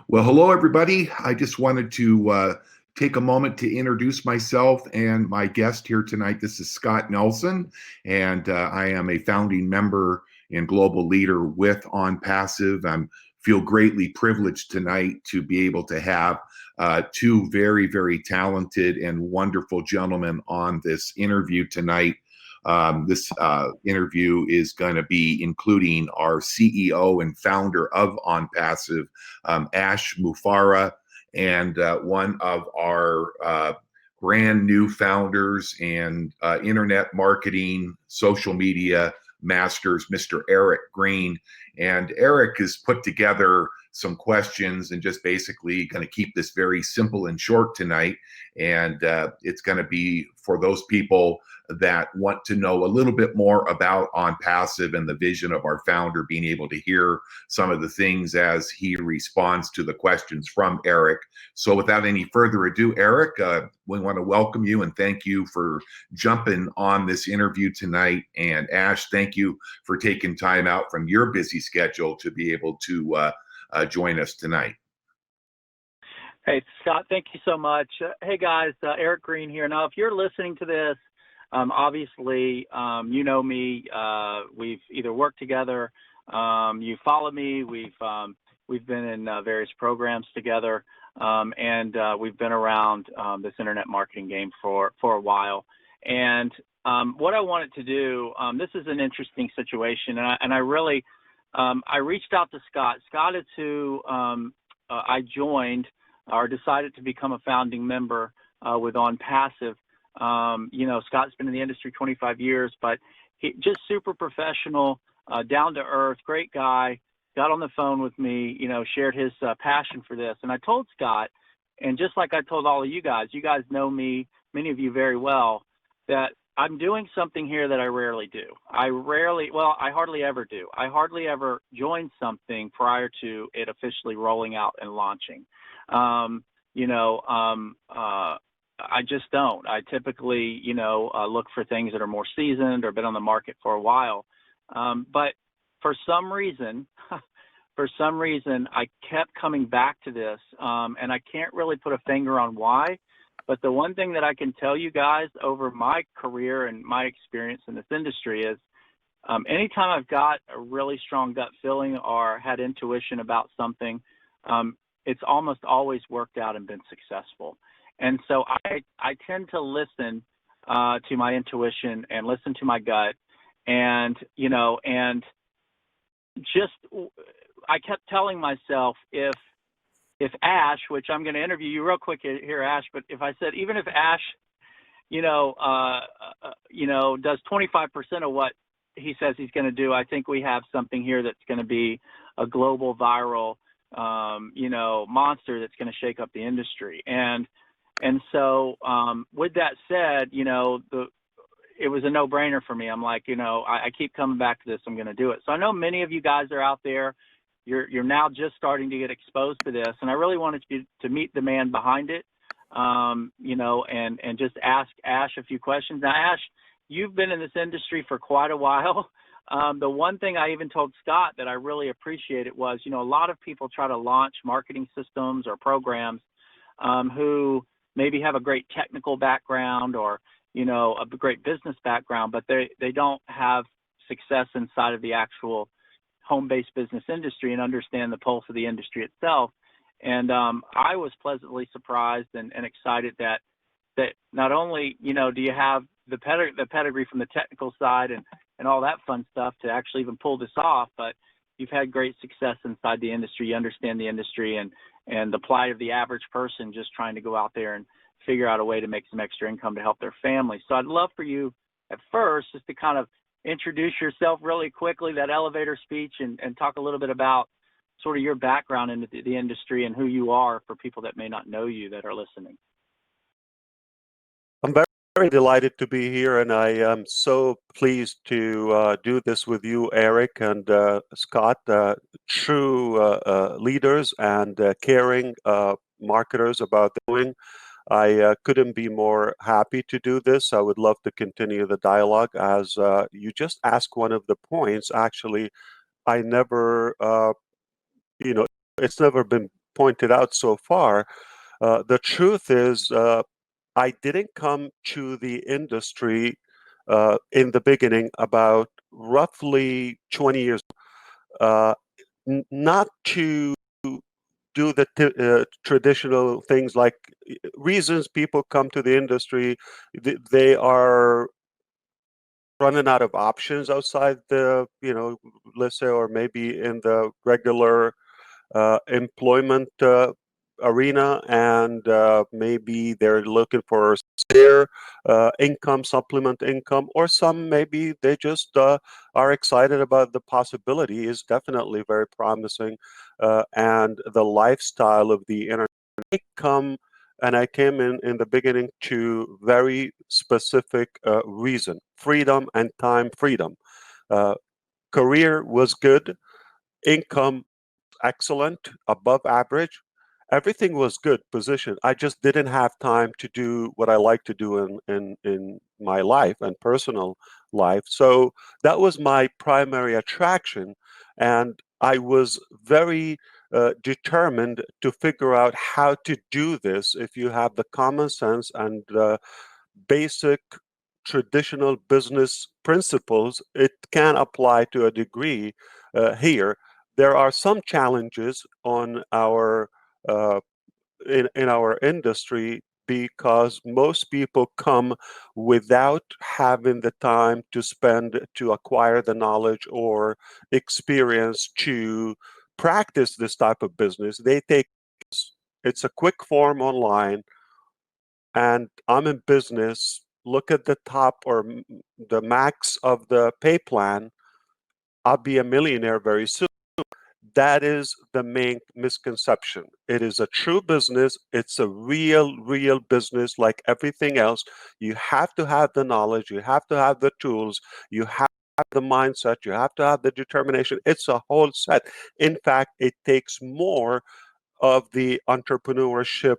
Well, hello, everybody. I just wanted to take a moment to introduce myself and my guest here tonight. This is Scott Nelson, and I am a founding member and global leader with OnPassive. I feel greatly privileged tonight to be able to have two very, very talented and wonderful gentlemen on this interview tonight. This interview is going to be including our CEO and founder of OnPassive, Ash Mufareh, and one of our brand new founders and internet marketing, social media masters, Mr. Eric Green. And Eric has put together some questions and just basically going to keep this very simple and short tonight. And it's going to be for those people that want to know a little bit more about OnPassive and the vision of our founder, being able to hear some of the things as he responds to the questions from Eric. So without any further ado, Eric, we want to welcome you and thank you for jumping on this interview tonight. And Ash, thank you for taking time out from your busy schedule to be able to join us tonight. Hey, Scott, thank you so much. Hey, guys, Eric Green here. Now, if you're listening to this, obviously, you know me. We've either worked together, you follow me. We've been in various programs together, and we've been around this internet marketing game for a while. And what I wanted to do, this is an interesting situation, and I really I reached out to Scott. Scott is who I joined or decided to become a founding member with OnPassive. You know, Scott's been in the industry 25 years, but he just super professional, down to earth, great guy, got on the phone with me, you know, shared his passion for this. And I told Scott, and just like I told all of you guys know me, many of you very well, that I'm doing something here that I rarely do. I hardly ever do. I hardly ever join something prior to it officially rolling out and launching. I just don't. I typically, look for things that are more seasoned or been on the market for a while. But for some reason, I kept coming back to this, and I can't really put a finger on why. But the one thing that I can tell you guys over my career and my experience in this industry is anytime I've got a really strong gut feeling or had intuition about something, it's almost always worked out and been successful. And so I tend to listen to my intuition and listen to my gut. And, I kept telling myself if Ash, which I'm going to interview you real quick here, Ash, but if I said, even if Ash, does 25% of what he says he's going to do, I think we have something here that's going to be a global viral, monster that's going to shake up the industry. And so with that said, it was a no-brainer for me. I'm like, I keep coming back to this. I'm going to do it. So I know many of you guys are out there. You're now just starting to get exposed to this, and I really wanted you to meet the man behind it, and just ask Ash a few questions. Now, Ash, you've been in this industry for quite a while. The one thing I even told Scott that I really appreciated was, a lot of people try to launch marketing systems or programs who maybe have a great technical background or, a great business background, but they don't have success inside of the actual home-based business industry and understand the pulse of the industry itself. And I was pleasantly surprised and excited that not only, do you have the pedigree from the technical side and all that fun stuff to actually even pull this off, but you've had great success inside the industry. You understand the industry and the plight of the average person just trying to go out there and figure out a way to make some extra income to help their family. So I'd love for you at first just to kind of introduce yourself really quickly, that elevator speech, and talk a little bit about sort of your background in the industry and who you are for people that may not know you that are listening. I'm very delighted to be here, and I am so pleased to do this with you, Eric and Scott, true leaders and caring marketers about doing. I couldn't be more happy to do this. I would love to continue the dialogue. As you just asked one of the points, actually, I never, it's never been pointed out so far, the truth is, I didn't come to the industry in the beginning about roughly 20 years, uh, not to do the traditional things like reasons people come to the industry. They are running out of options outside the, let's say, or maybe in the regular employment arena, and maybe they're looking for their income, supplement income, or some maybe they just are excited about the possibility. Is definitely very promising, and the lifestyle of the internet. Come and I came in the beginning to very specific reason: freedom and time freedom. Uh, Career was good, income excellent, above average. Everything was good position. I just didn't have time to do what I like to do in my life and personal life. So that was my primary attraction. And I was very determined to figure out how to do this if you have the common sense and basic traditional business principles. It can apply to a degree here. There are some challenges on our in our industry because most people come without having the time to spend to acquire the knowledge or experience to practice this type of business. They take it's a quick form online, and I'm in business. Look at the top or the max of the pay plan. I'll be a millionaire very soon. That is the main misconception. It is a true business. It's a real business like everything else. You have to have the knowledge. You have to have the tools. You have the mindset. You have to have the determination. It's a whole set. In fact, it takes more of the entrepreneurship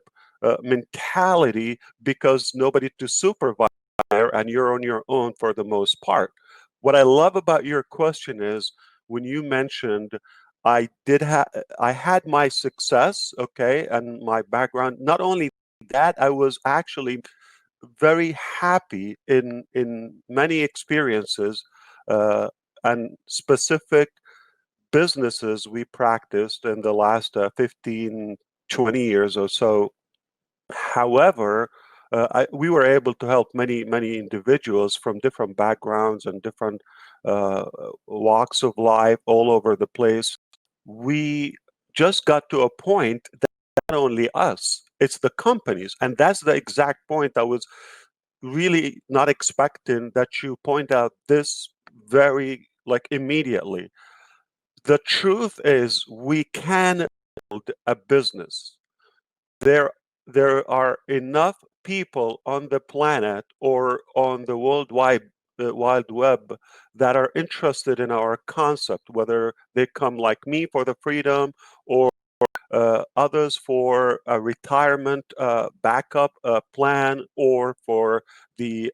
mentality because nobody to supervise and you're on your own for the most part. What I love about your question is when you mentioned I had my success, okay, and my background. Not only that, I was actually very happy in many experiences uh, and specific businesses we practiced in the last 15, 20 years or so. However, we were able to help many individuals from different backgrounds and different uh, walks of life all over the place. We just got to a point that not only us, it's the companies. And that's the exact point I was really not expecting that you point out this very like immediately. The truth is we can build a business. There are enough people on the planet or on the wide web that are interested in our concept, whether they come like me for the freedom or others for a retirement backup plan, or for the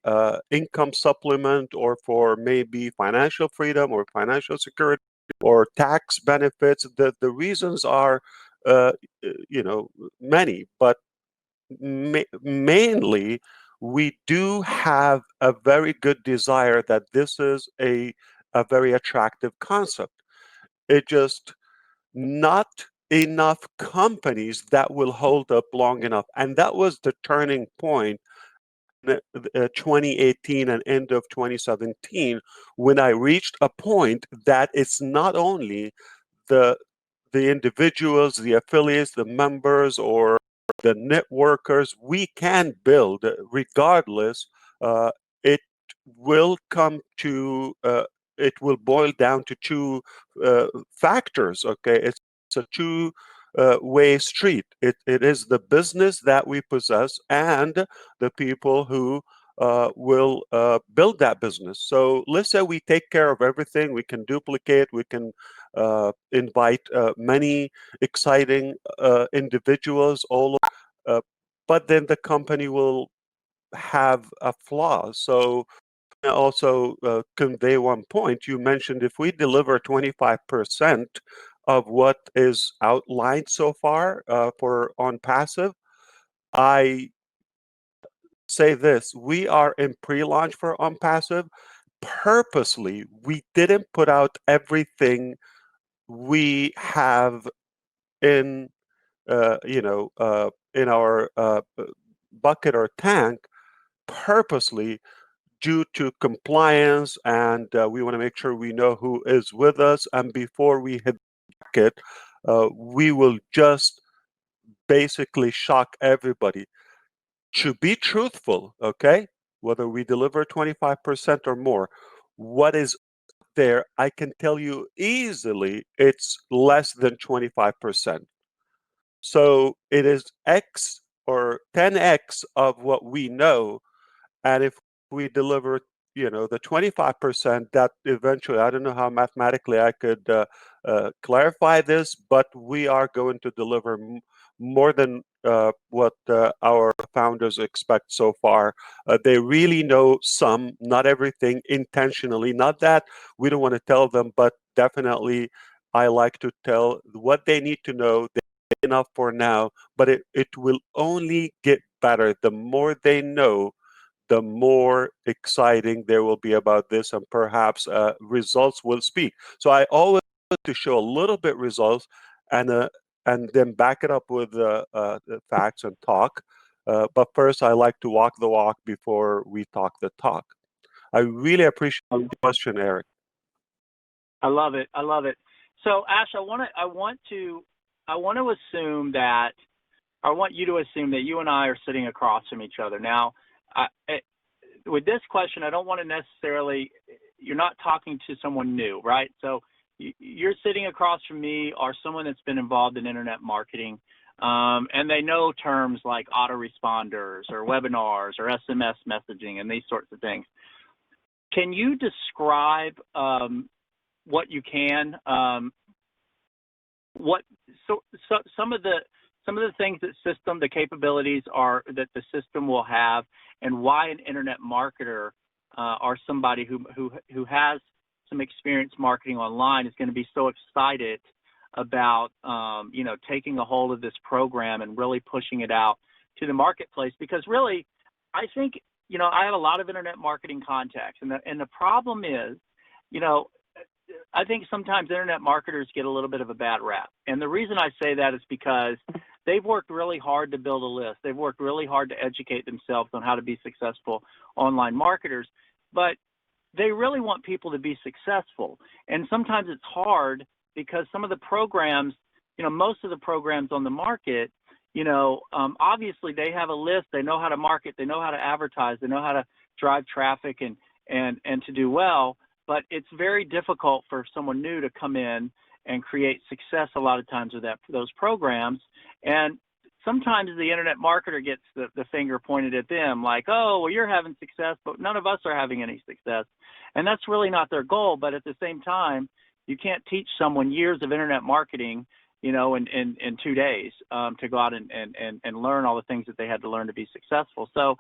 income supplement, or for maybe financial freedom or financial security or tax benefits. The reasons are, uh, many, but mainly we do have a very good desire that this is a very attractive concept. It just not enough companies that will hold up long enough. And that was the turning point in 2018 and end of 2017 when I reached a point that it's not only the the individuals, the affiliates, the members, or the networkers we can build regardless. It will come to it will boil down to two factors. Okay, it's a two way street. It is the business that we possess and the people who will build that business. So let's say we take care of everything. We can duplicate. We can invite many exciting individuals all over, but then the company will have a flaw. So also convey one point. You mentioned if we deliver 25% of what is outlined so far for OnPassive. I say this: we are in pre-launch for OnPassive. Purposely, we didn't put out everything we have in in our bucket or tank, purposely, due to compliance, and we want to make sure we know who is with us. And before we hit it, we will just basically shock everybody. To be truthful, okay, whether we deliver 25% or more, what is there, I can tell you easily, it's less than 25%. So it is X or 10X of what we know. And if we deliver, the 25%, that eventually, I don't know how mathematically I could clarify this, but we are going to deliver more than what our founders expect so far. They really know some, not everything, intentionally. Not that we don't want to tell them, but definitely I like to tell what they need to know. Enough for now, but it will only get better. The more they know, the more exciting there will be about this, and perhaps results will speak. So I always like to show a little bit results, and then back it up with the facts and talk. But first, I like to walk the walk before we talk the talk. I really appreciate the question, Eric. I love it. I love it. So Ash, I want to assume that, I want you to assume that you and I are sitting across from each other. Now, with this question, I don't want to necessarily, you're not talking to someone new, right? So you're sitting across from me or someone that's been involved in internet marketing, and they know terms like autoresponders or webinars or SMS messaging and these sorts of things. Can you describe what you can, some of the things that the capabilities are that the system will have, and why an internet marketer or somebody who has some experience marketing online is going to be so excited about taking a hold of this program and really pushing it out to the marketplace? Because really, I think I have a lot of internet marketing contacts, and the problem is, I think sometimes internet marketers get a little bit of a bad rap. And the reason I say that is because they've worked really hard to build a list. They've worked really hard to educate themselves on how to be successful online marketers, but they really want people to be successful. And sometimes it's hard because some of the programs, most of the programs on the market, obviously they have a list, they know how to market, they know how to advertise, they know how to drive traffic and to do well. But it's very difficult for someone new to come in and create success a lot of times with those programs. And sometimes the internet marketer gets the finger pointed at them like, oh, well, you're having success, but none of us are having any success. And that's really not their goal. But at the same time, you can't teach someone years of internet marketing, in 2 days to go out and learn all the things that they had to learn to be successful. So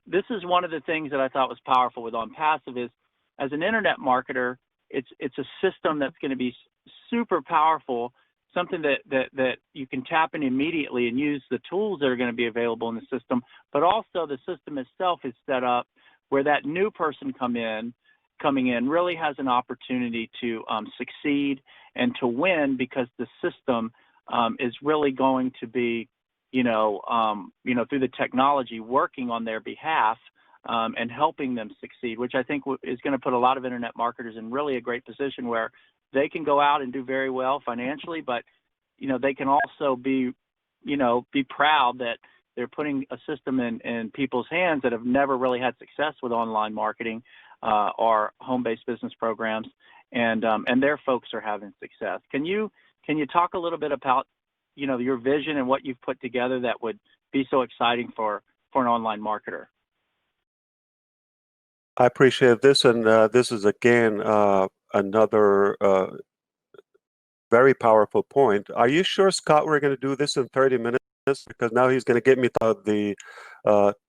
this is one of the things that I thought was powerful with OnPassive is, as an internet marketer, it's a system that's going to be super powerful, something that you can tap in immediately and use the tools that are going to be available in the system. But also the system itself is set up where that new person coming in really has an opportunity to succeed and to win, because the system is really going to be, through the technology working on their behalf. And helping them succeed, which I think is going to put a lot of internet marketers in really a great position where they can go out and do very well financially, but, they can also be proud that they're putting a system in people's hands that have never really had success with online marketing or home-based business programs, and their folks are having success. Can you talk a little bit about, your vision and what you've put together that would be so exciting for an online marketer? I appreciate this, and this is again another very powerful point. Are you sure, Scott, we're going to do this in 30 minutes? Because now he's going to get me to the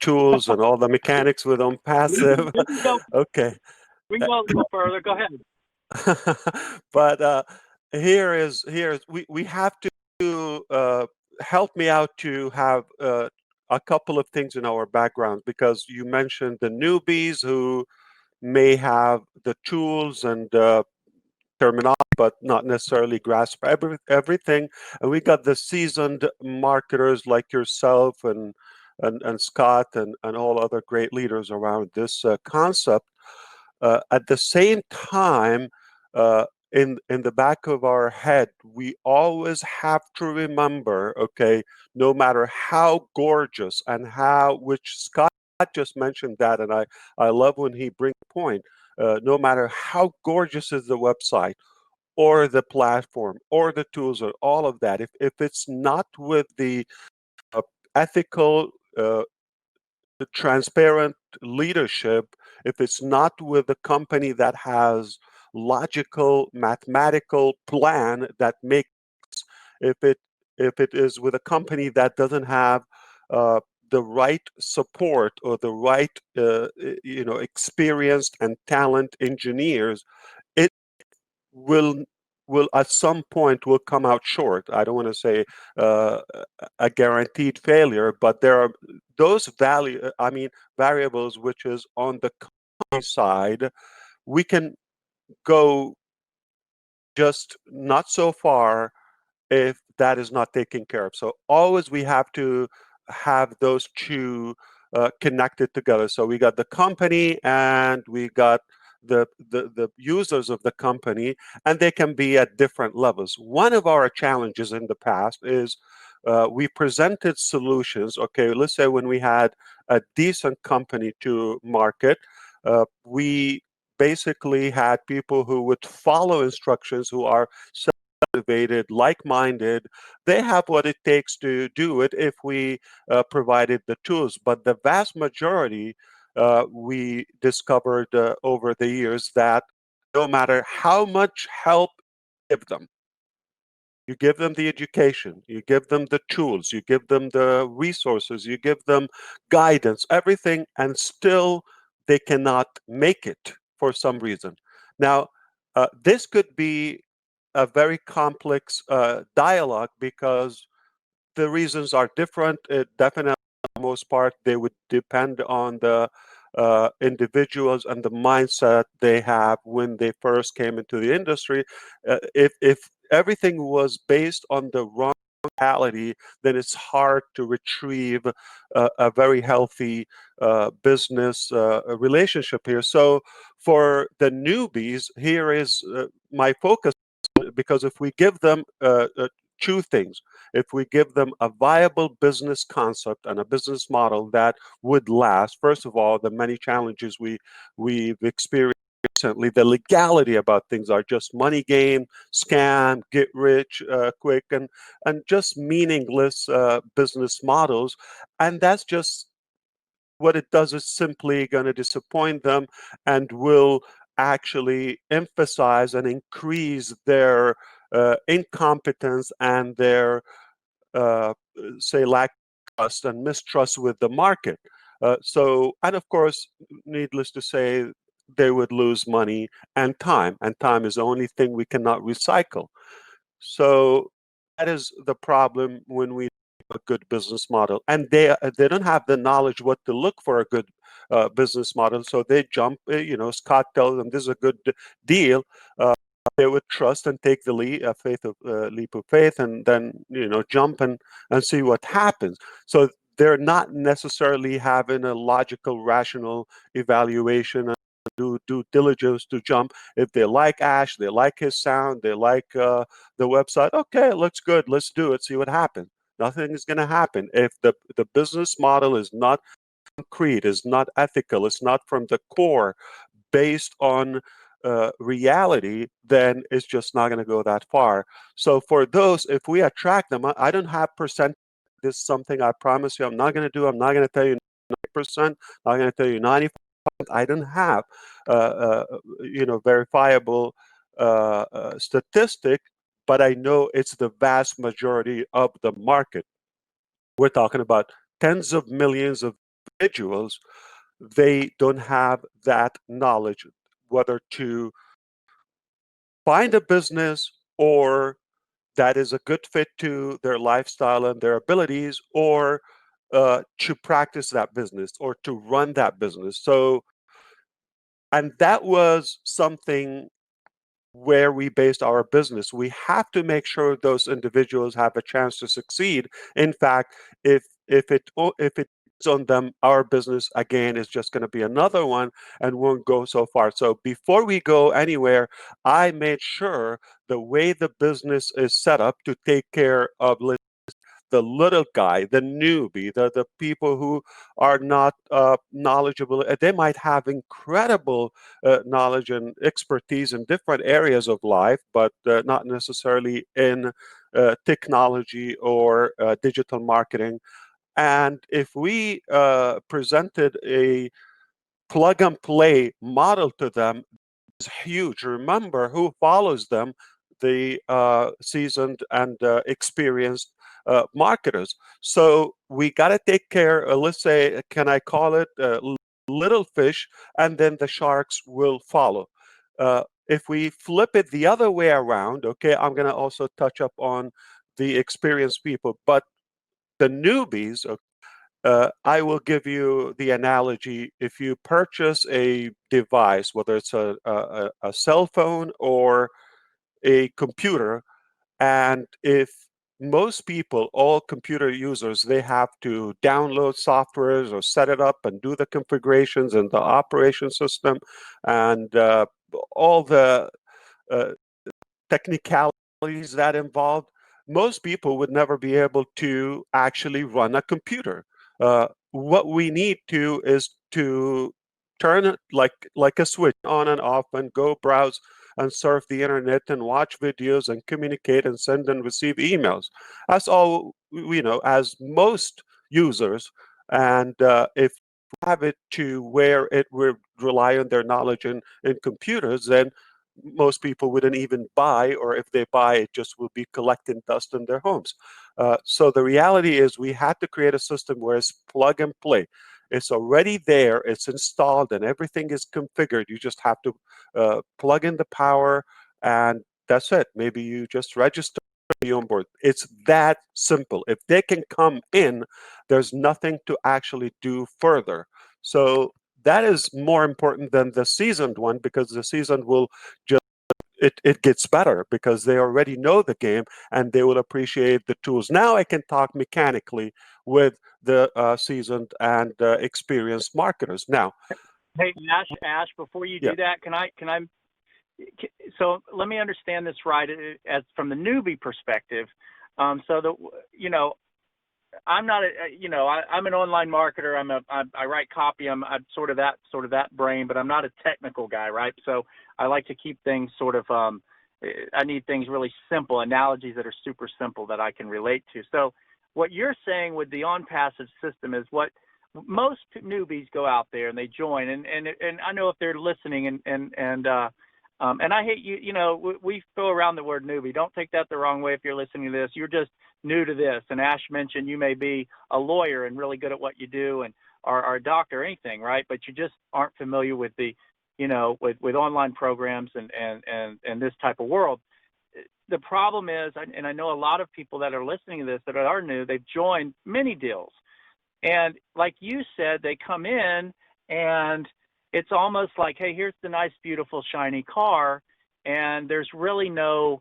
tools and all the mechanics with OnPassive. Okay. We can go a little further. Go ahead. But we have to help me out to have a couple of things in our background, because you mentioned the newbies who may have the tools and terminology, but not necessarily grasp everything. And we got the seasoned marketers like yourself and Scott and all other great leaders around this concept. At the same time, in the back of our head, we always have to remember, okay, no matter how gorgeous and which Scott just mentioned that, and I love when he brings a point. No matter how gorgeous is the website or the platform or the tools or all of that, if it's not with the ethical, the transparent leadership, if it's not with a company that has logical mathematical plan that makes, if it is with a company that doesn't have the right support or the right experienced and talent engineers, it will at some point will come out short. I don't want to say uh, a guaranteed failure, but there are those variables which is on the company side. We can go just not so far if that is not taken care of. So always we have to have those two connected together. So we got the company and we got the users of the company, and they can be at different levels. One of our challenges in the past is we presented solutions. Okay, let's say when we had a decent company to market, we basically had people who would follow instructions, who are motivated, like-minded. They have what it takes to do it if we provided the tools. But the vast majority, we discovered over the years that no matter how much help you give them the education, you give them the tools, you give them the resources, you give them guidance, everything, and still they cannot make it for some reason. Now, this could be a very complex dialogue because the reasons are different. It definitely, for the most part, they would depend on the individuals and the mindset they have when they first came into the industry. If everything was based on the wrong mentality, then it's hard to retrieve a very healthy business relationship here. So for the newbies, here is my focus, because if we give them two things, if we give them a viable business concept and a business model that would last, first of all, the many challenges we've experienced recently, the legality about things are just money game, scam, get rich quick, and just meaningless business models. And that's just what it does, is simply going to disappoint them and will actually emphasize and increase their incompetence and their say lack of trust and mistrust with the market. And of course, needless to say, they would lose money and time is the only thing we cannot recycle. So that is the problem when we have a good business model, and they don't have the knowledge what to look for a good business model. So they jump. Scott tells them this is a good deal. They would trust and take the leap of faith, and then jump and see what happens. So they're not necessarily having a logical, rational evaluation and do due diligence to jump. If they like Ash, they like his sound, they like the website. Okay, looks good. Let's do it. See what happens. Nothing is going to happen if the business model is not concrete, is not ethical, it's not from the core, based on reality, then it's just not going to go that far. So for those, if we attract them, I don't have percent. This is something I promise you I'm not going to do. I'm not going to tell you 90%. I'm not going to tell you 95%. I don't have, verifiable statistic, but I know it's the vast majority of the market. We're talking about tens of millions of individuals. They don't have that knowledge, whether to find a business or that is a good fit to their lifestyle and their abilities, or to practice that business or to run that business. So, and that was something where we based our business. We have to make sure those individuals have a chance to succeed. In fact, if it's on them, our business again is just going to be another one and won't go so far. So before we go anywhere, I made sure the way the business is set up to take care of the little guy, the newbie, the people who are not knowledgeable. They might have incredible knowledge and expertise in different areas of life, but not necessarily in technology or digital marketing. And if we presented a plug and play model to them, it's huge. Remember who follows them, the seasoned and experienced marketers. So we got to take care, let's say, can I call it little fish, and then the sharks will follow. If we flip it the other way around, okay, I'm going to also touch up on the experienced people, but the newbies, I will give you the analogy. If you purchase a device, whether it's a cell phone or a computer, and if most people, all computer users, they have to download softwares or set it up and do the configurations and the operation system and all the uh, technicalities that involved, most people would never be able to actually run a computer. What we need to is to turn it like a switch on and off and go browse and surf the internet and watch videos and communicate and send and receive emails. That's all we know as most users. And if we have it to where it would rely on their knowledge in computers, then most people wouldn't even buy, or if they buy, it just will be collecting dust in their homes. So the reality is we had to create a system where it's plug and play. It's already there, it's installed, and everything is configured. You just have to plug in the power, and that's it. Maybe you just register to be on board. It's that simple. If they can come in, there's nothing to actually do further. So that is more important than the seasoned one, because the seasoned will just it gets better because they already know the game and they will appreciate the tools. Now I can talk mechanically with the seasoned and experienced marketers. Now, Hey, Ash, before you yeah, do that, so let me understand this right as from the newbie perspective. So I'm not I'm an online marketer. I write copy. I'm sort of that brain, but I'm not a technical guy, right? So I like to keep things sort of I need things really simple, analogies that are super simple that I can relate to. So what you're saying with the OnPassive system is what most newbies go out there and they join, and I know if they're listening and I hate we throw around the word newbie. Don't take that the wrong way if you're listening to this. You're just new to this. And Ash mentioned you may be a lawyer and really good at what you do and or a doctor or anything, right? But you just aren't familiar with the, with online programs and this type of world. The problem is, and I know a lot of people that are listening to this that are new, they've joined many deals. And like you said, they come in and it's almost like, hey, here's the nice, beautiful, shiny car. And there's really no,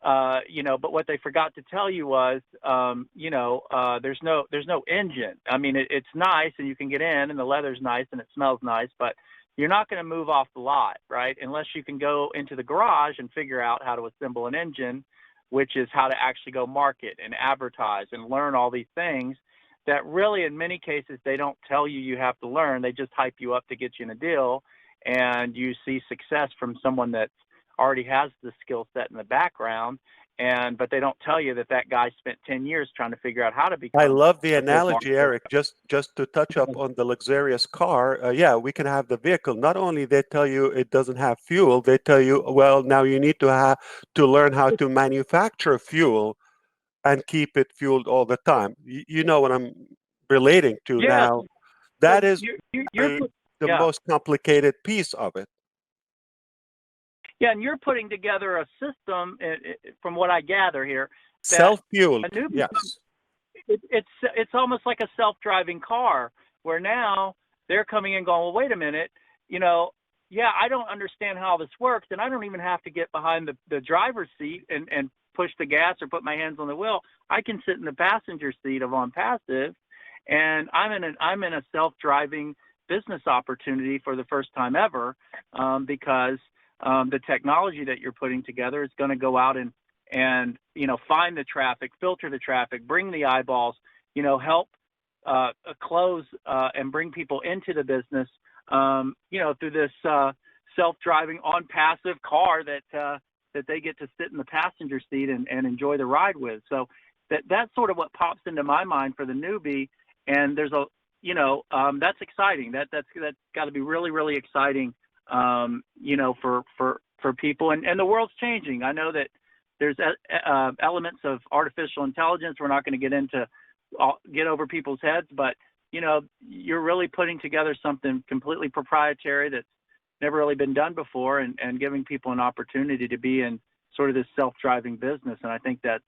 but what they forgot to tell you was, there's no engine. I mean, it's nice and you can get in and the leather's nice and it smells nice, but you're not going to move off the lot, right? Unless you can go into the garage and figure out how to assemble an engine, which is how to actually go market and advertise and learn all these things that really in many cases they don't tell you you have to learn. They just hype you up to get you in a deal, and you see success from someone that already has the skill set in the background, but they don't tell you that guy spent 10 years trying to figure out how to become I love the a good analogy, marketer. Eric. Just to touch up on the luxurious car, yeah, we can have the vehicle. Not only they tell you it doesn't have fuel, they tell you, well, now you need to learn how to manufacture fuel and keep it fueled all the time. You know what I'm relating to Yeah, now. so That is you're the yeah. most complicated piece of it. Yeah, and you're putting together a system, from what I gather here, that Self-fueled, a new yes. it's almost like a self-driving car, where now they're coming in going, well, wait a minute, yeah, I don't understand how this works, and I don't even have to get behind the driver's seat and push the gas or put my hands on the wheel. I can sit in the passenger seat of OnPassive, and I'm in a self-driving business opportunity for the first time ever, because the technology that you're putting together is going to go out and find the traffic, filter the traffic, bring the eyeballs, help close and bring people into the business, through this self-driving OnPassive car that they get to sit in the passenger seat and enjoy the ride with. So that's sort of what pops into my mind for the newbie. And there's that's exciting. That's got to be really, really exciting, for people. And the world's changing. I know that there's elements of artificial intelligence we're not going to get over people's heads, but you're really putting together something completely proprietary that's never really been done before, and giving people an opportunity to be in sort of this self-driving business. And I think that's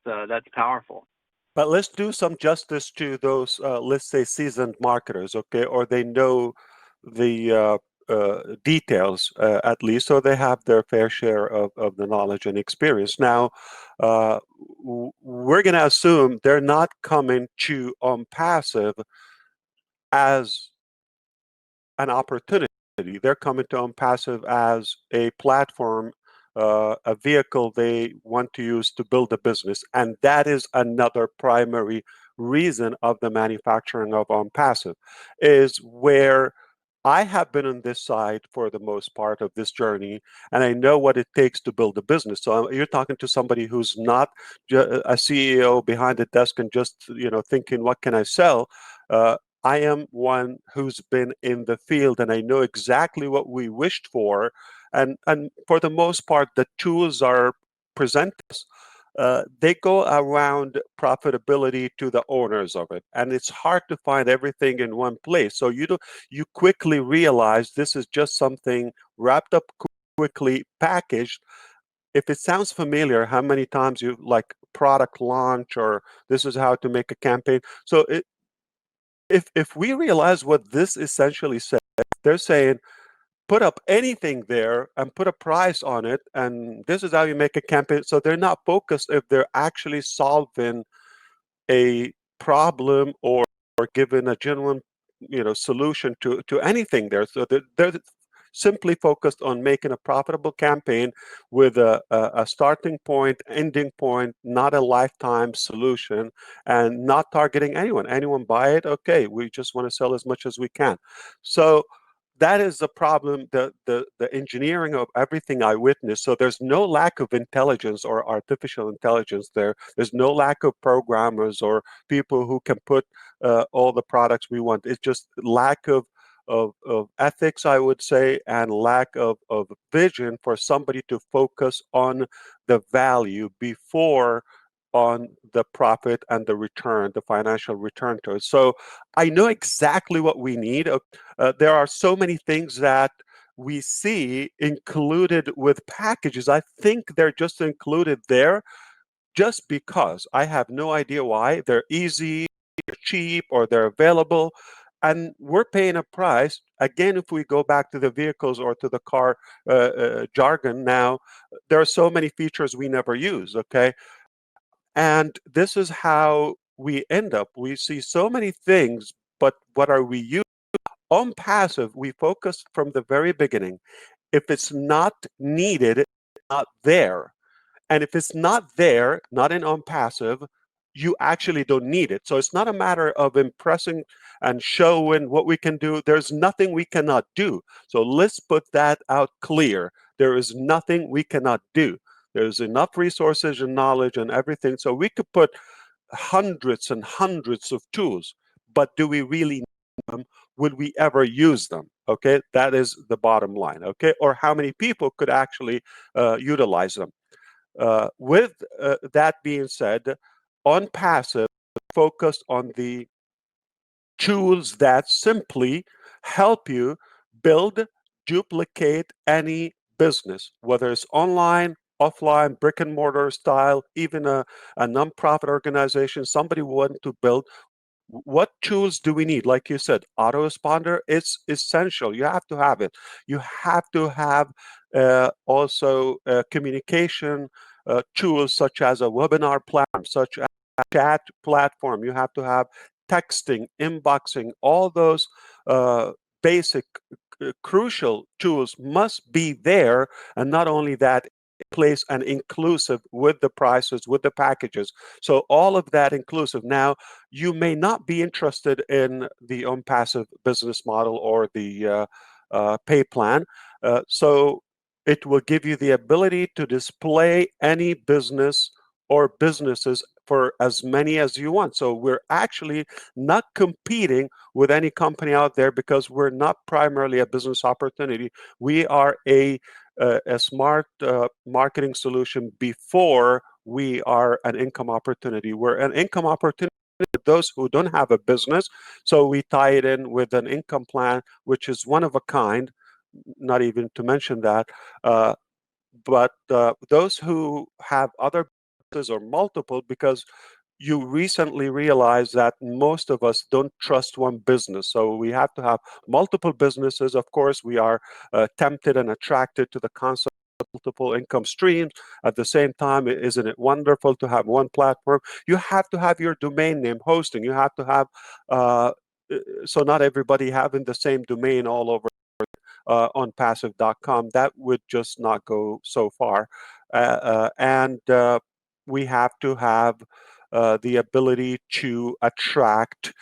powerful. But let's do some justice to those, let's say, seasoned marketers, okay, or they know the details at least, so they have their fair share of the knowledge and experience. Now, we're going to assume they're not coming to OnPassive as an opportunity. They're coming to OnPassive as a platform, a vehicle they want to use to build a business. And that is another primary reason of the manufacturing of OnPassive, is where I have been on this side for the most part of this journey, and I know what it takes to build a business. So you're talking to somebody who's not a CEO behind a desk and just thinking, what can I sell? I am one who's been in the field, and I know exactly what we wished for. And for the most part, the tools are presented. They go around profitability to the owners of it, and it's hard to find everything in one place. So you quickly realize this is just something wrapped up quickly packaged. If it sounds familiar, how many times you like product launch or this is how to make a campaign. So if we realize what this essentially says, they're saying put up anything there and put a price on it, and this is how you make a campaign. So they're not focused if they're actually solving a problem or giving a genuine solution to anything there. So they're simply focused on making a profitable campaign with a starting point, ending point, not a lifetime solution, and not targeting anyone buy it, okay, we just want to sell as much as we can. So that is the problem, the engineering of everything I witnessed. So there's no lack of intelligence or artificial intelligence there. There's no lack of programmers or people who can put all the products we want. It's just lack of ethics, I would say, and lack of vision for somebody to focus on the value before on the profit and the return, the financial return to it. So I know exactly what we need. There are so many things that we see included with packages. I think they're just included there just because. I have no idea why. They're easy, they're cheap, or they're available. And we're paying a price. Again, if we go back to the vehicles or to the car jargon now, there are so many features we never use, okay? And this is how we end up. We see so many things, but what are we using? OnPassive, we focused from the very beginning. If it's not needed, it's not there. And if it's not there, not in OnPassive, you actually don't need it. So it's not a matter of impressing and showing what we can do. There's nothing we cannot do. So let's put that out clear. There is nothing we cannot do. There's enough resources and knowledge and everything. So we could put hundreds and hundreds of tools, but do we really need them? Would we ever use them? Okay, that is the bottom line. Okay, or how many people could actually utilize them? With that being said, OnPassive focused on the tools that simply help you build, duplicate any business, whether it's online, offline, brick and mortar style, even a nonprofit organization, somebody wanting to build, what tools do we need? Like you said, autoresponder is essential. You have to have it. You have to have also communication tools such as a webinar platform, such as a chat platform. You have to have texting, inboxing, all those basic crucial tools must be there. And not only that, place and inclusive with the prices, with the packages. So all of that inclusive. Now, you may not be interested in the OnPassive business model or the pay plan. So it will give you the ability to display any business or businesses for as many as you want. So we're actually not competing with any company out there because we're not primarily a business opportunity. We are a smart marketing solution before we are an income opportunity. We're an income opportunity for those who don't have a business. So we tie it in with an income plan, which is one of a kind, not even to mention that. But those who have other businesses or multiple, because you recently realize that most of us don't trust one business. So we have to have multiple businesses. Of course, we are tempted and attracted to the concept of multiple income streams. At the same time, isn't it wonderful to have one platform? You have to have your domain name hosting. You have to have, so not everybody having the same domain all over OnPassive.com. That would just not go so far. And we have to have the ability to attract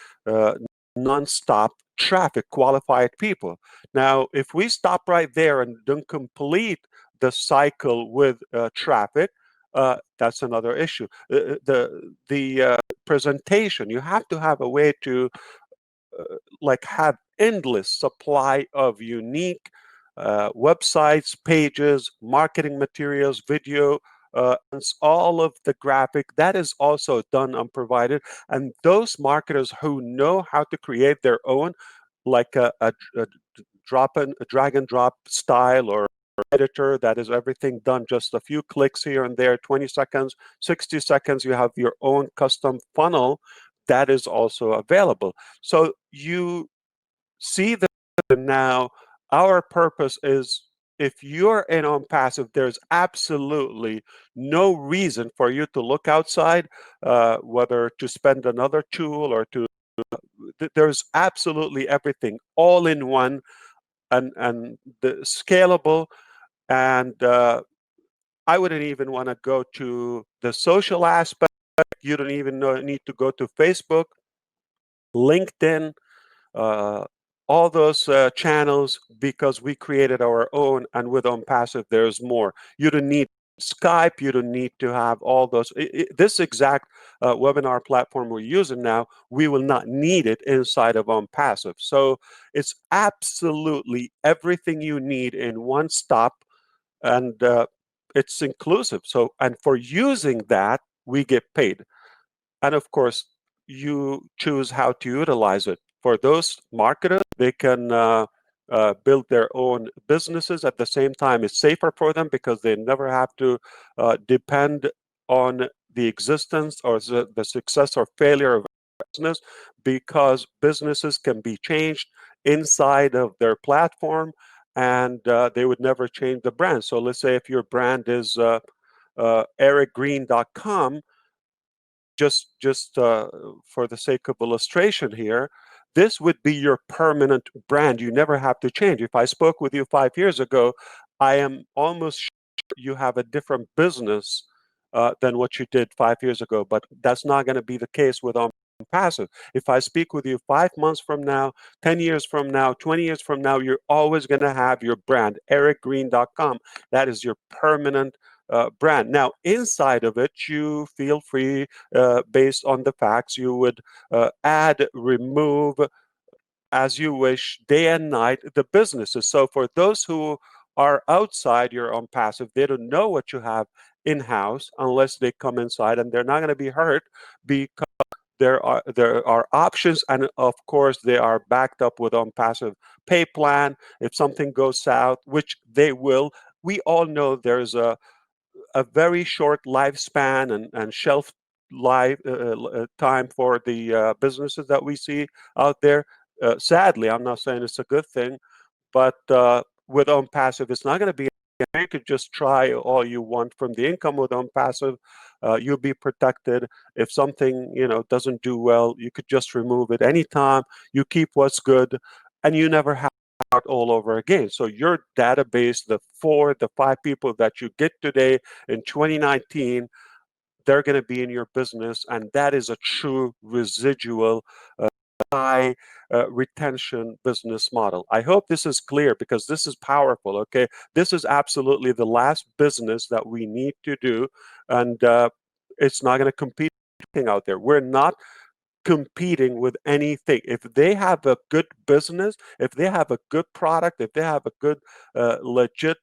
nonstop traffic, qualified people. Now, if we stop right there and don't complete the cycle with traffic, that's another issue. The presentation, you have to have a way to like have endless supply of unique websites, pages, marketing materials, video, and all of the graphic that is also done and provided. And those marketers who know how to create their own, like a drag and drop style or editor that is everything done just a few clicks here and there, 20 seconds, 60 seconds, you have your own custom funnel that is also available. So you see that now our purpose is, if you're in OnPassive, there's absolutely no reason for you to look outside, whether to spend another tool or to, there's absolutely everything all in one, and the scalable. And I wouldn't even want to go to the social aspect. You don't even need to go to Facebook, LinkedIn, uh, all those channels, because we created our own. And with OnPassive, there's more. You don't need Skype. You don't need to have all those. This exact webinar platform we're using now, we will not need it inside of OnPassive. So it's absolutely everything you need in one stop, and it's inclusive. So, and for using that, we get paid. And of course, you choose how to utilize it. For those marketers, they can build their own businesses. At the same time, it's safer for them because they never have to depend on the existence or the success or failure of a business, because businesses can be changed inside of their platform, and they would never change the brand. So let's say if your brand is ericgreen.com, just for the sake of illustration here, this would be your permanent brand. You never have to change. If I spoke with you 5 years ago, I am almost sure you have a different business than what you did 5 years ago, but that's not going to be the case with OnPassive. If I speak with you 5 months from now, 10 years from now, 20 years from now, you're always going to have your brand, ericgreen.com. That is your permanent brand. Now, inside of it, you feel free, based on the facts, you would add, remove as you wish, day and night, the businesses. So for those who are outside your OnPassive, they don't know what you have in-house unless they come inside, and they're not going to be hurt because there are options, and of course they are backed up with OnPassive pay plan. If something goes south, which they will, we all know there's a very short lifespan and shelf life time for the businesses that we see out there. Sadly, I'm not saying it's a good thing, but with OnPassive, it's not going to be. You could just try all you want from the income with OnPassive. You'll be protected. If something doesn't do well, you could just remove it anytime. You keep what's good, and you never have to start all over again. So your database, the 5 people that you get today in 2019, they're going to be in your business, and that is a true residual high retention business model. I hope this is clear because this is powerful. Okay, this is absolutely the last business that we need to do, and it's not going to compete with anything out there. We're not competing with anything. If they have a good business, if they have a good product, if they have a good legit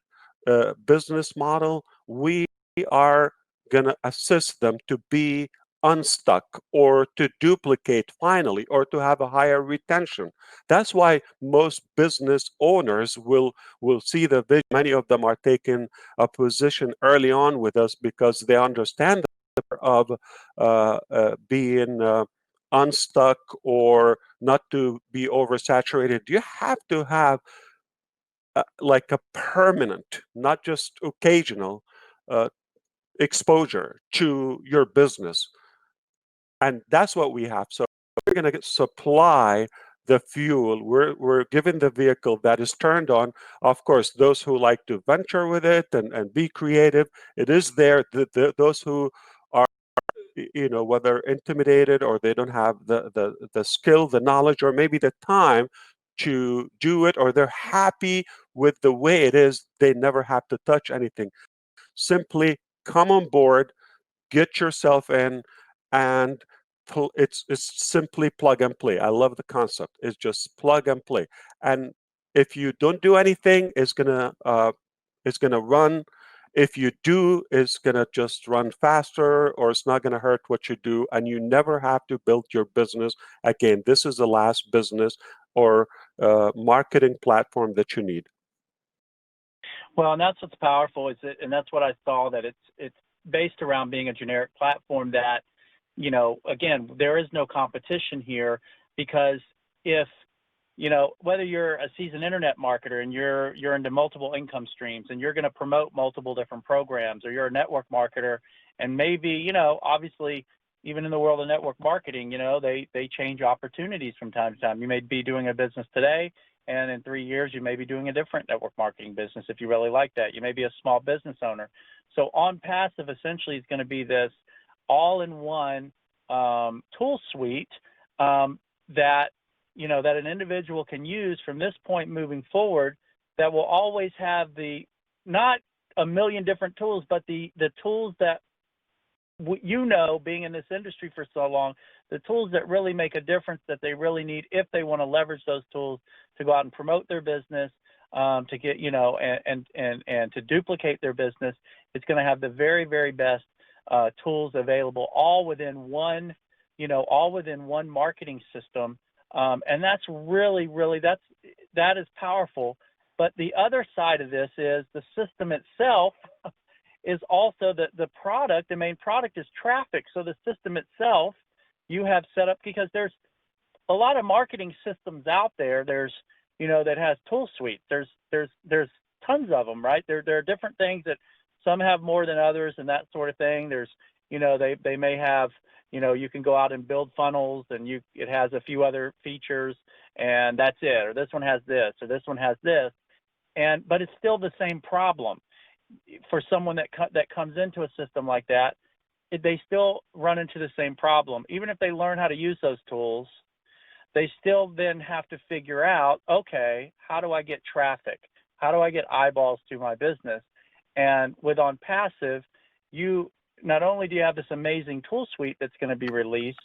business model, we are going to assist them to be unstuck or to duplicate finally or to have a higher retention. That's why most business owners will see the vision. Many of them are taking a position early on with us because they understand the power of being unstuck or not to be oversaturated. You have to have like a permanent, not just occasional uh, exposure to your business. And that's what we have. So we're going to supply the fuel. We're given the vehicle that is turned on. Of course, those who like to venture with it and be creative, it is there. Those who are, whether intimidated or they don't have the skill, the knowledge, or maybe the time to do it, or they're happy with the way it is, they never have to touch anything. Simply come on board, get yourself in, and it's simply plug and play. I love the concept. It's just plug and play. And if you don't do anything, it's gonna run. If you do, it's gonna just run faster, or it's not gonna hurt what you do, and you never have to build your business again. This is the last business or marketing platform that you need. Well, and that's what's powerful and that's what I saw, that it's based around being a generic platform that, again, there is no competition here, because if, whether you're a seasoned internet marketer and you're into multiple income streams and you're going to promote multiple different programs, or you're a network marketer and maybe, obviously even in the world of network marketing, they change opportunities from time to time. You may be doing a business today, and in 3 years, you may be doing a different network marketing business if you really like that. You may be a small business owner. So OnPassive essentially is going to be this all-in-one tool suite that an individual can use from this point moving forward, that will always have not a million different tools, but the tools that, being in this industry for so long, the tools that really make a difference, that they really need if they want to leverage those tools to go out and promote their business, to get, and to duplicate their business. It's going to have the very, very best tools available, all within one marketing system. And that's really, really, that is powerful. But the other side of this is the system itself is also the product. The main product is traffic. So the system itself you have set up, because there's a lot of marketing systems out there. There's, that has tool suites. There's tons of them, right? There are different things that some have more than others and that sort of thing. There's, they may have, you can go out and build funnels, and it has a few other features, and that's it. Or this one has this, or this one has this. But it's still the same problem. For someone that comes into a system like that, they still run into the same problem. Even if they learn how to use those tools, they still then have to figure out, okay, how do I get traffic? How do I get eyeballs to my business? And with OnPassive, you not only do you have this amazing tool suite that's going to be released,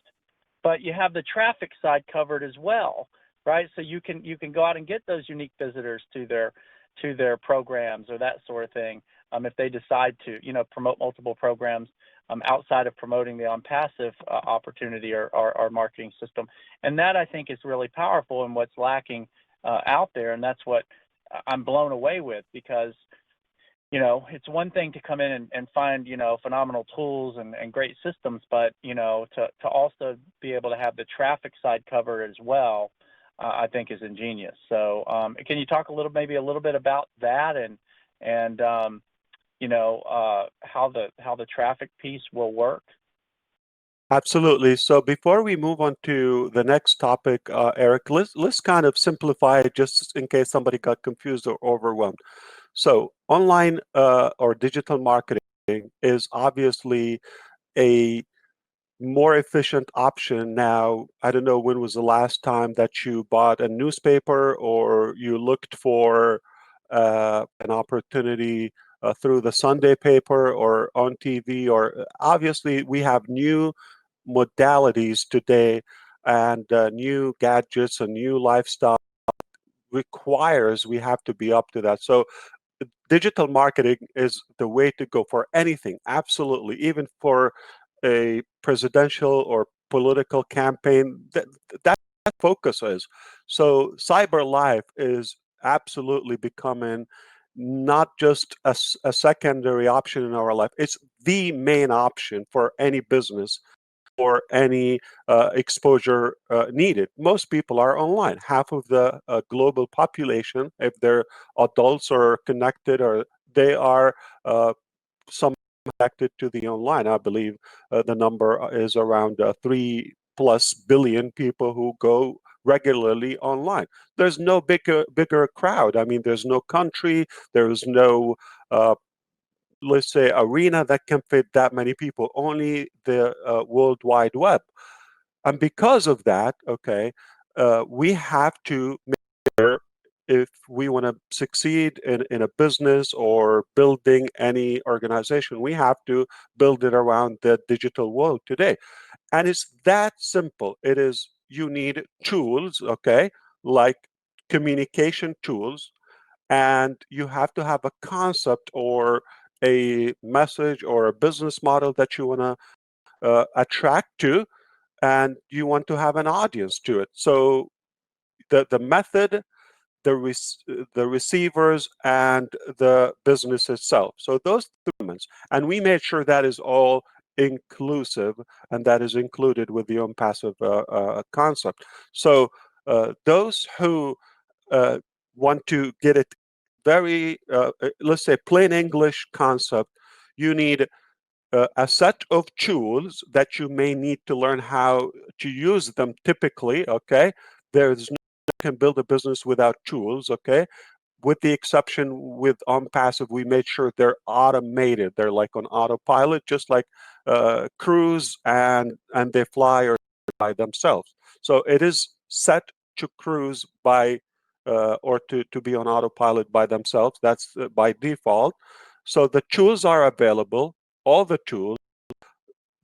but you have the traffic side covered as well, right? So you can go out and get those unique visitors to their programs or that sort of thing, if they decide to, promote multiple programs outside of promoting the OnPassive opportunity or marketing system. And that, I think, is really powerful and what's lacking out there. And that's what I'm blown away with, because it's one thing to come in and find, phenomenal tools and great systems, but, to also be able to have the traffic side covered as well, I think is ingenious. So can you talk maybe a little bit about that and how the traffic piece will work? Absolutely. So before we move on to the next topic, Eric, let's kind of simplify it just in case somebody got confused or overwhelmed. So online or digital marketing is obviously a more efficient option now. I don't know when was the last time that you bought a newspaper or you looked for an opportunity through the Sunday paper or on TV, or obviously we have new modalities today and new gadgets and new lifestyle requires we have to be up to that. So digital marketing is the way to go for anything, absolutely, even for a presidential or political campaign. That focus is. So cyber life is absolutely becoming not just a secondary option in our life. It's the main option for any business or any exposure needed. Most people are online. Half of the global population, if they're adults or connected, or they are some connected to the online. I believe the number is around 3+ billion people who go regularly online. There's no bigger crowd. I mean, there's no country, there's no let's say arena that can fit that many people, only the World Wide Web. And because of that, okay, we have to make sure if we want to succeed in a business or building any organization, we have to build it around the digital world today. And it's that simple. It is, you need tools, okay, like communication tools, and you have to have a concept or a message or a business model that you want to attract to, and you want to have an audience to it. So the method, the receivers, and the business itself. So those three elements, and we made sure that is all inclusive, and that is included with the OnPassive concept. So those who want to get it very, let's say, plain English concept, you need a set of tools that you may need to learn how to use them typically, okay? There's no you can build a business without tools, okay? With the exception with OnPassive, we made sure they're automated. They're like on autopilot, just like cruise, and they fly or by themselves. So it is set to cruise by or to be on autopilot by themselves. That's by default. So the tools are available, all the tools.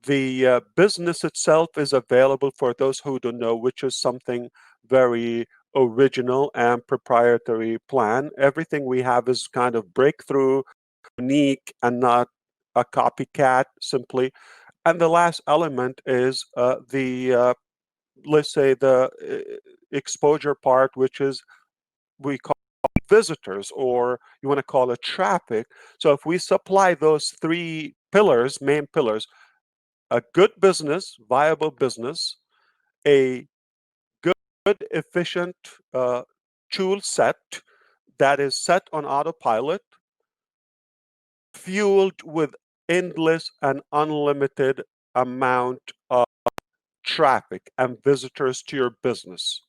The business itself is available for those who don't know, which is something very original and proprietary plan. Everything we have is kind of breakthrough, unique, and not a copycat simply. And the last element is the let's say the exposure part, which is we call visitors, or you want to call it traffic. So if we supply those three pillars, main pillars, a good business, viable business, a good, efficient tool set that is set on autopilot, fueled with endless and unlimited amount of traffic and visitors to your business.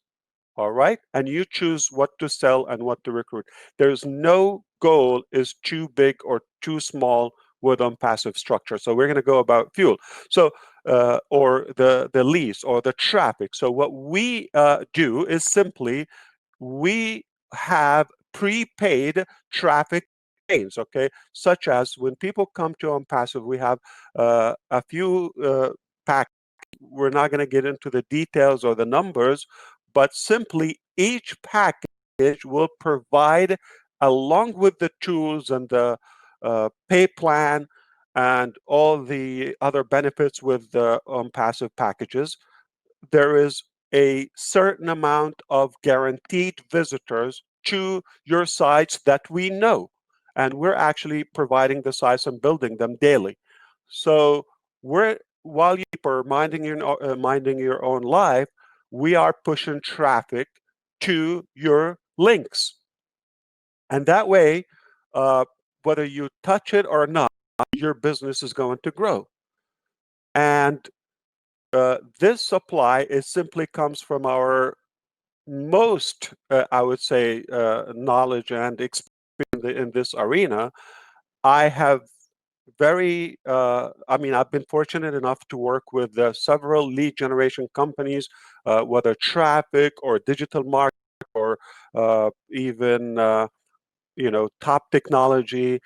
All right. And you choose what to sell and what to recruit. There's no goal is too big or too small with OnPassive structure. So we're going to go about fuel. So or the lease or the traffic. So what we do is simply we have prepaid traffic campaigns, okay? Such as when people come to OnPassive, we have a few packages. We're not going to get into the details or the numbers, but simply each package will provide, along with the tools and the pay plan and all the other benefits with the OnPassive packages, there is a certain amount of guaranteed visitors to your sites that we know. and we're actually providing the sites and building them daily. So while you are minding your own life, we are pushing traffic to your links, and that way, whether you touch it or not, your business is going to grow. And this supply simply comes from our most, I would say, knowledge and experience in this arena. I have I've been fortunate enough to work with several lead generation companies, whether traffic or digital marketing or even top technology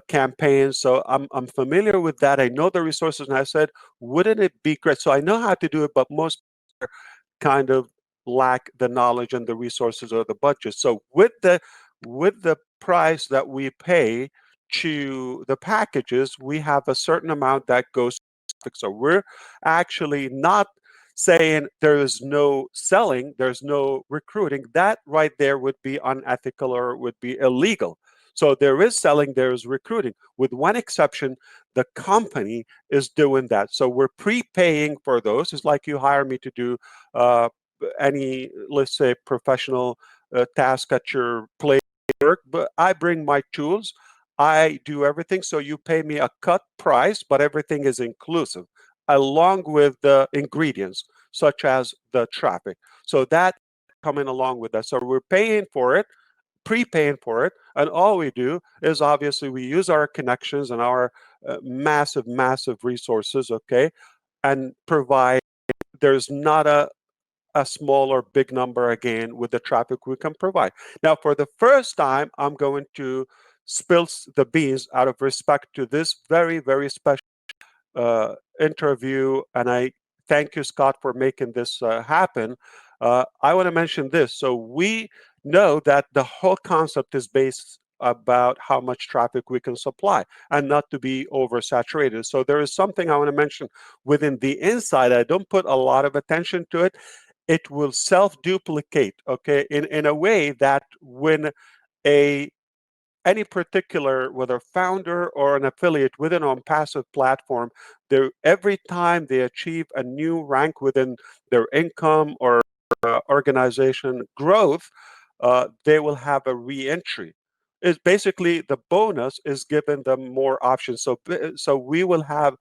campaigns. So I'm familiar with that. I know the resources, and I said, wouldn't it be great? So I know how to do it, but most kind of lack the knowledge and the resources or the budget. So with the price that we pay to the packages, we have a certain amount that goes. So we're actually not saying there is no selling, there's no recruiting. That right there would be unethical or would be illegal. So there is selling, there is recruiting. With one exception, the company is doing that. So we're prepaying for those. It's like you hire me to do uh, any, let's say, professional task at your place work, but I bring my tools. I do everything. So you pay me a cut price, but everything is inclusive, along with the ingredients, such as the traffic. So that coming along with that. So we're paying for it, prepaying for it, and all we do is obviously we use our connections and our massive resources, okay, and provide. There's not a small or big number again with the traffic we can provide. Now, for the first time, I'm going to spill the beans out of respect to this very special interview, and I thank you, Scott, for making this happen. I want to mention this. So we know that the whole concept is based about how much traffic we can supply and not to be oversaturated. So there is something I want to mention within the inside. I don't put a lot of attention to it. It will self-duplicate, okay, in a way that when a any particular, whether founder or an affiliate within OnPassive platform, every time they achieve a new rank within their income or organization growth, they will have a re-entry. It's basically the bonus is giving them more options. So we will have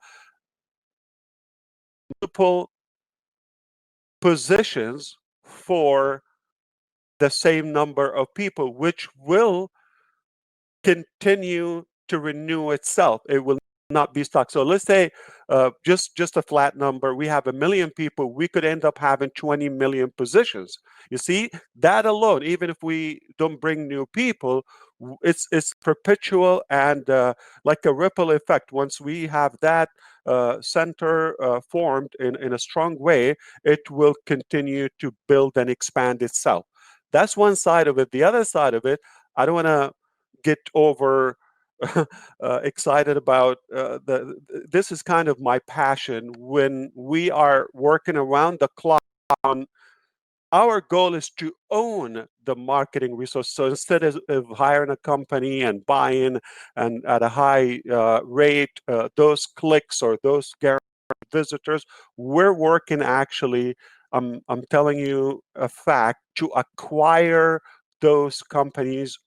multiple positions for the same number of people, which will continue to renew itself. It will not be stuck. So let's say just a flat number, we have 1 million people, we could end up having 20 million positions. You see, that alone, even if we don't bring new people, it's perpetual and like a ripple effect. Once we have that center formed in a strong way, it will continue to build and expand itself. That's one side of it. The other side of it, I don't want to get over excited about this is kind of my passion. When we are working around the clock on, our goal is to own the marketing resource. So instead of hiring a company and buying and at a high rate those clicks or those guaranteed visitors, we're working actually, I'm telling you a fact, to acquire those companies,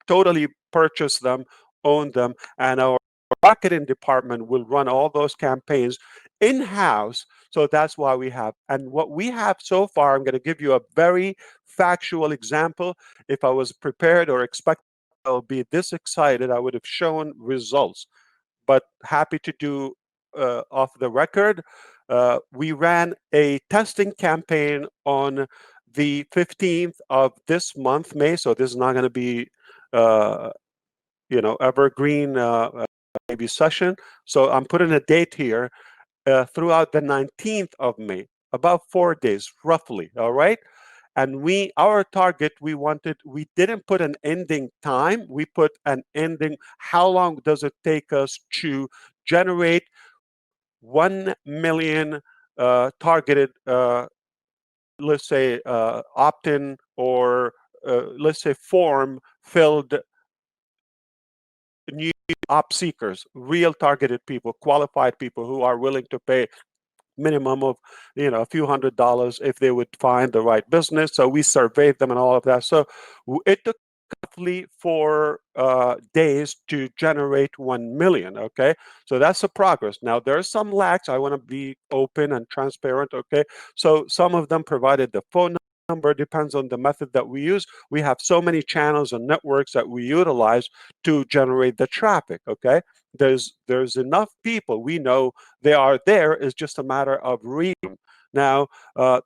totally purchase them, own them, and our marketing department will run all those campaigns in-house. So that's why we have. And what we have so far, I'm going to give you a very factual example. If I was prepared or expected I'll be this excited, I would have shown results. But happy to do off the record. We ran a testing campaign on the 15th of this month, May. So this is not going to be, evergreen maybe session. So I'm putting a date here throughout the 19th of May, about 4 days roughly. All right. And our target, we didn't put an ending time. We put an ending. How long does it take us to generate 1 million targeted, let's say, opt-in or let's say form filled op seekers, real targeted people, qualified people who are willing to pay minimum of a few $100s if they would find the right business. So we surveyed them and all of that. So it took roughly 4 days to generate 1 million. Okay, so that's a progress. Now there are some lags. I want to be open and transparent. Okay, so some of them provided the phone number, depends on the method that we use. We have so many channels and networks that we utilize to generate the traffic. Okay, there's enough people, we know they are there. It's just a matter of reading. Now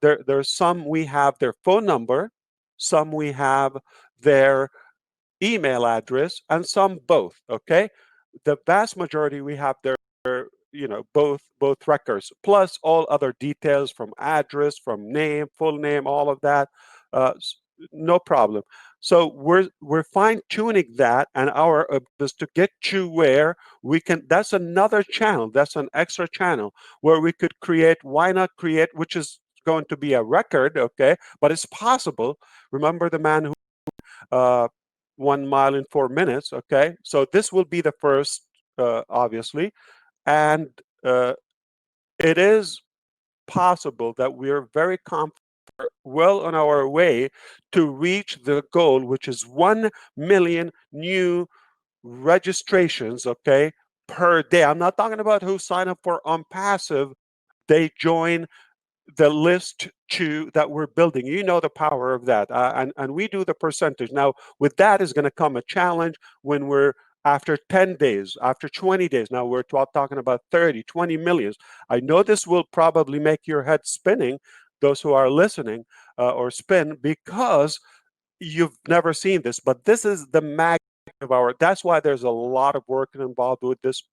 there's some we have their phone number, some we have their email address, and some both. Okay, the vast majority we have their both records, plus all other details from address, from name, full name, all of that. No problem. So we're fine tuning that, and our is to get to where we can. That's another channel. That's an extra channel where we could create. Why not create? Which is going to be a record, okay? But it's possible. Remember the man who 1 mile in 4 minutes, okay? So this will be the first, obviously, and it is possible that we're very confident, well on our way to reach the goal, which is 1 million new registrations, okay, per day. I'm not talking about who sign up for OnPassive. They join the list that we're building. You know the power of that, and we do the percentage. Now with that is going to come a challenge when we're after 10 days, after 20 days. Now we're talking about 30, 20 millions. I know this will probably make your head spinning, those who are listening, or spin, because you've never seen this, but this is the magnitude of that's why there's a lot of work involved with this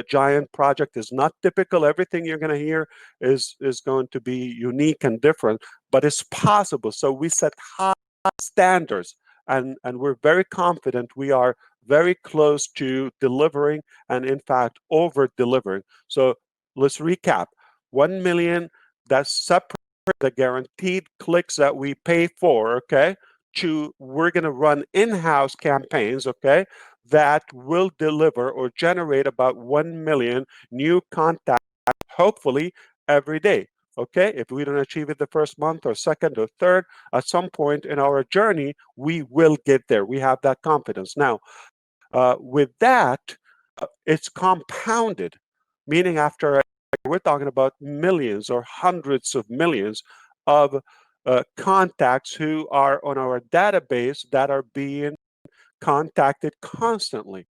giant project. Is not typical. Everything you're going to hear is going to be unique and different, but it's possible. So we set high standards, and we're very confident we are very close to delivering, and in fact over delivering. So let's recap. 1 million, that's separate the guaranteed clicks that we pay for, okay? We're going to run in-house campaigns, okay, that will deliver or generate about 1 million new contacts, hopefully every day. Okay, if we don't achieve it the first month or second or third, at some point in our journey, we will get there. We have that confidence. Now, with that, it's compounded, meaning we're talking about millions or hundreds of millions of contacts who are on our database that are being contacted constantly.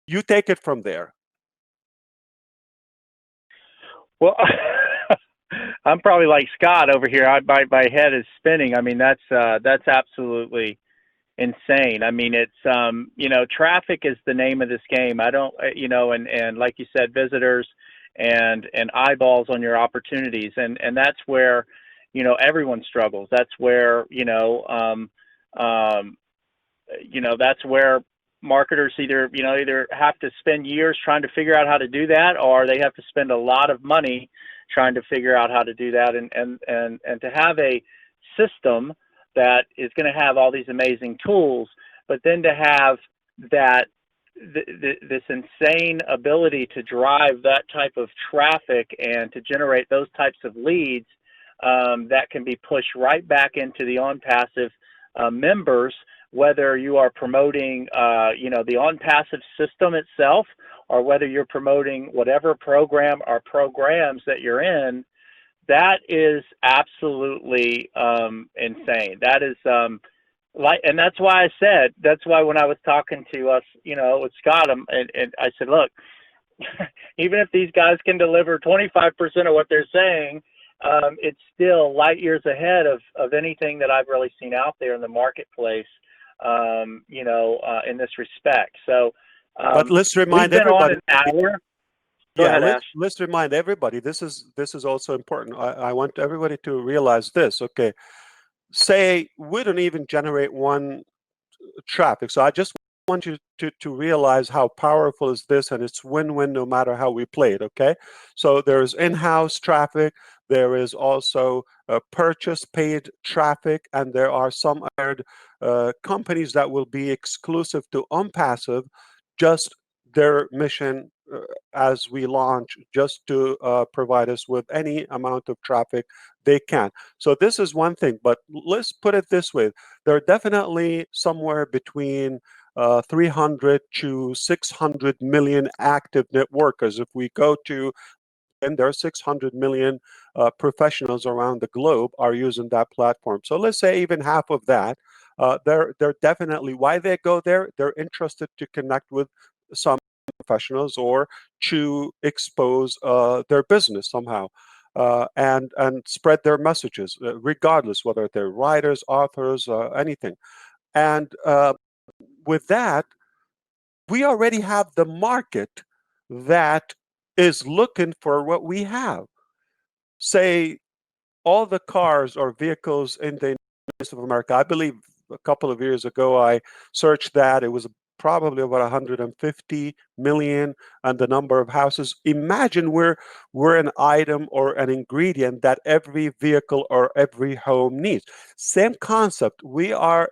You take it from there. Well, I'm probably like Scott over here. My head is spinning. I mean, that's absolutely insane. I mean, it's traffic is the name of this game. I don't, and like you said, visitors and eyeballs on your opportunities, and that's where everyone struggles. That's where that's where marketers either have to spend years trying to figure out how to do that, or they have to spend a lot of money trying to figure out how to do that, and to have a system that is going to have all these amazing tools, but then to have this insane ability to drive that type of traffic and to generate those types of leads that can be pushed right back into the OnPassive members, whether you are promoting the OnPassive system itself, or whether you're promoting whatever program or programs that you're in. That is absolutely insane. That is and that's why when I was talking to us, with Scott, and I said, look, even if these guys can deliver 25% of what they're saying, it's still light years ahead of anything that I've really seen out there in the marketplace, in this respect. So, but let's remind everybody. Let's remind everybody. This is also important. I want everybody to realize this. Okay, say we don't even generate one traffic. So I just want you to realize how powerful is this, and it's win-win no matter how we play it. Okay, so there's in-house traffic. There is also purchase paid traffic, and there are some other companies that will be exclusive to OnPassive, just their mission as we launch, just to provide us with any amount of traffic they can. So this is one thing, but let's put it this way. There are definitely somewhere between 300 to 600 million active networkers. If we go to, and there are 600 million professionals around the globe are using that platform. So let's say even half of that, they're definitely, why they go there, they're interested to connect with some professionals or to expose their business somehow. And spread their messages, regardless whether they're writers, authors, anything. And with that, we already have the market that is looking for what we have. Say all the cars or vehicles in the United States of America. I believe a couple of years ago I searched that. It was probably about 150 million, and the number of houses. Imagine we're an item or an ingredient that every vehicle or every home needs. Same concept. We are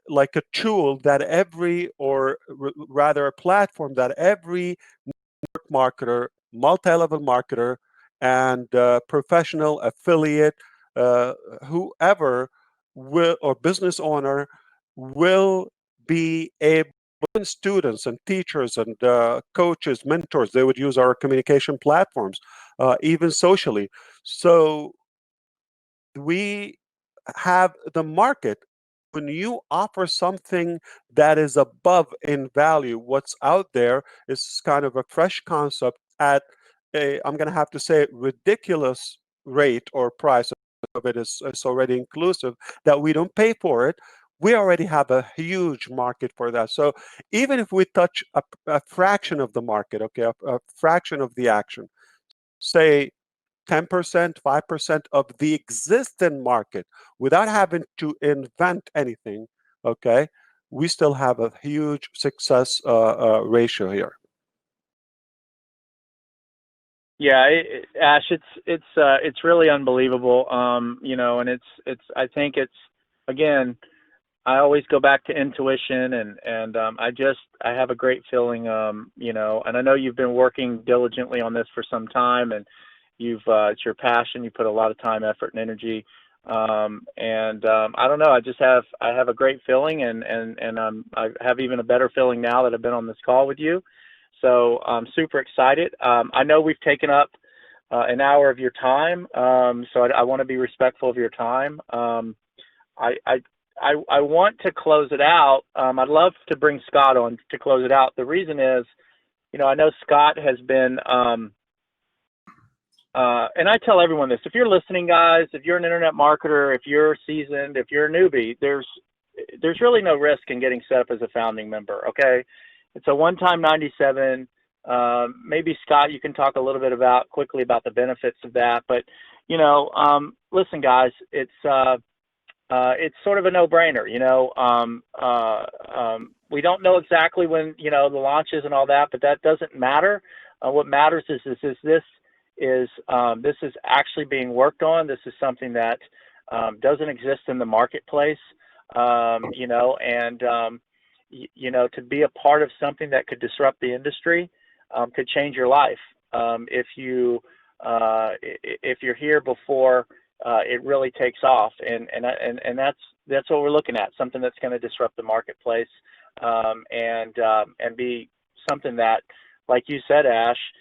like a tool that every, or rather a platform that every marketer, multi-level marketer, and professional affiliate, whoever will, or business owner, will be able, students and teachers and coaches, mentors, they would use our communication platforms, even socially. So we have the market. When you offer something that is above in value, what's out there is kind of a fresh concept at a, I'm going to have to say, ridiculous rate or price of it is already inclusive, that we don't pay for it. We already have a huge market for that. So even if we touch a fraction of the market, okay, a fraction of the action, say 10%, 5% of the existing market, without having to invent anything, okay, we still have a huge success ratio here. Yeah, Ash, it's really unbelievable. And it's I think it's, again, I always go back to intuition, and I have a great feeling, and I know you've been working diligently on this for some time, and it's your passion. You put a lot of time, effort, and energy. I don't know. I have a great feeling, and I have even a better feeling now that I've been on this call with you. So I'm super excited. I know we've taken up an hour of your time, so I want to be respectful of your time. I want to close it out. I'd love to bring Scott on to close it out. The reason is, I know Scott has been, and I tell everyone this: if you're listening, guys, if you're an internet marketer, if you're seasoned, if you're a newbie, there's really no risk in getting set up as a founding member. Okay, it's a one-time 97. Maybe Scott, you can talk a little bit quickly about the benefits of that. But listen, guys, it's sort of a no-brainer. We don't know exactly when the launch is and all that, but that doesn't matter. What matters is this is actually being worked on. This is something that doesn't exist in the marketplace, to be a part of something that could disrupt the industry, could change your life. If you're here before it really takes off, and that's what we're looking at, something that's going to disrupt the marketplace, and be something that, like you said, Ash,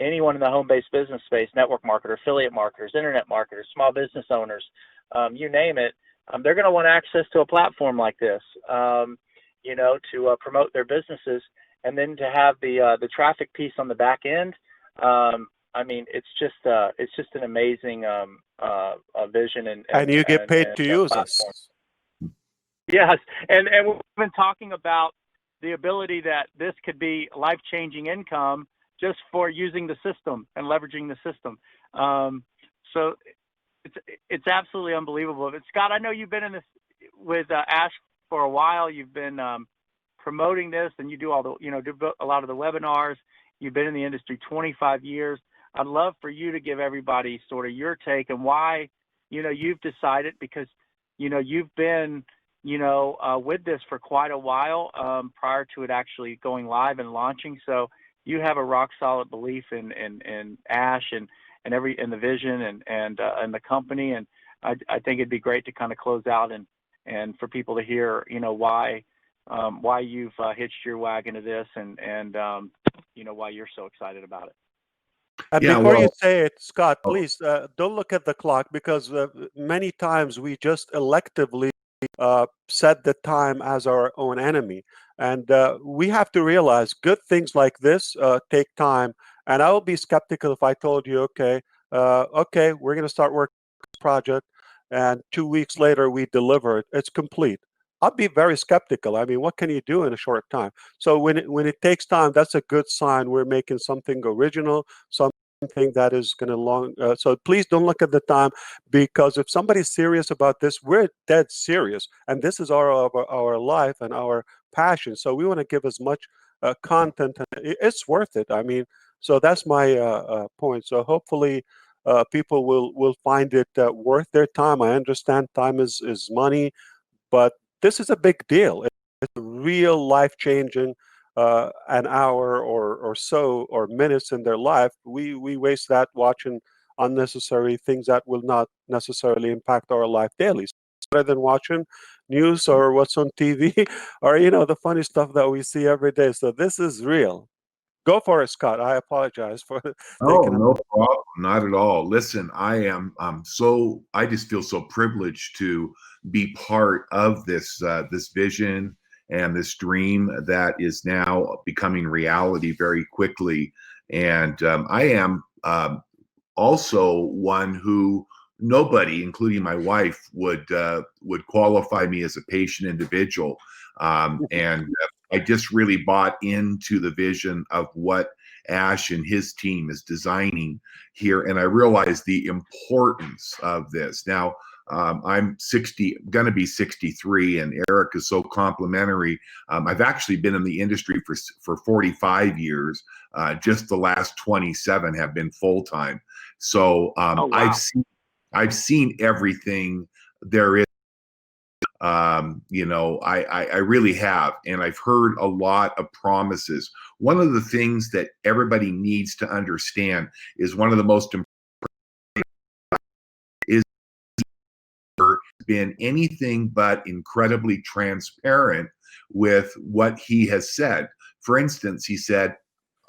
anyone in the home-based business space, network marketer, affiliate marketers, internet marketers, small business owners, you name it, they're going to want access to a platform like this, to promote their businesses, and then to have the traffic piece on the back end. It's just an amazing vision, and you get paid to use platform. us. Yes, and we've been talking about the ability that this could be life-changing income just for using the system and leveraging the system. So it's absolutely unbelievable. But Scott, I know you've been in this with Ash for a while. You've been promoting this, and you do do a lot of the webinars. You've been in the industry 25 years. I'd love for you to give everybody sort of your take and why, you've decided, because, you've been with this for quite a while prior to it actually going live and launching. So you have a rock solid belief in Ash and the vision and the company, and I think it'd be great to kind of close out and for people to hear why you've hitched your wagon to this and why you're so excited about it. And Yeah, before you well, say it, Scott, oh, please don't look at the clock, because many times we just electively set the time as our own enemy. And we have to realize good things like this take time. And I would be skeptical if I told you, okay, we're going to start working on this project, and 2 weeks later we deliver it. It's complete. I'd be very skeptical. I mean, what can you do in a short time? So when it takes time, that's a good sign we're making something original, something that is going to long. So please don't look at the time, because if somebody's serious about this, we're dead serious, and this is our life and our passion. So we want to give as much content, and it's worth it. I mean, so that's my point. So hopefully, people will find it worth their time. I understand time is money, but this is a big deal. It's a real life-changing an hour or so or minutes in their life. We waste that watching unnecessary things that will not necessarily impact our life daily. So rather than watching news or what's on TV or the funny stuff that we see every day. So this is real. Go for it, Scott. I apologize for oh, taking no problem, not at all. Listen, I just feel so privileged to be part of this vision and this dream that is now becoming reality very quickly. And I am also one who nobody, including my wife, would qualify me as a patient individual. And I just really bought into the vision of what Ash and his team is designing here, and I realized the importance of this. Now, I'm going to be 63, and Eric is so complimentary. I've actually been in the industry for 45 years. Just the last 27 have been full time. So Oh, wow. I've seen everything there is. I really have, and I've heard a lot of promises. One of the things that everybody needs to understand is one of the most important is been anything but incredibly transparent with what he has said. For instance, he said,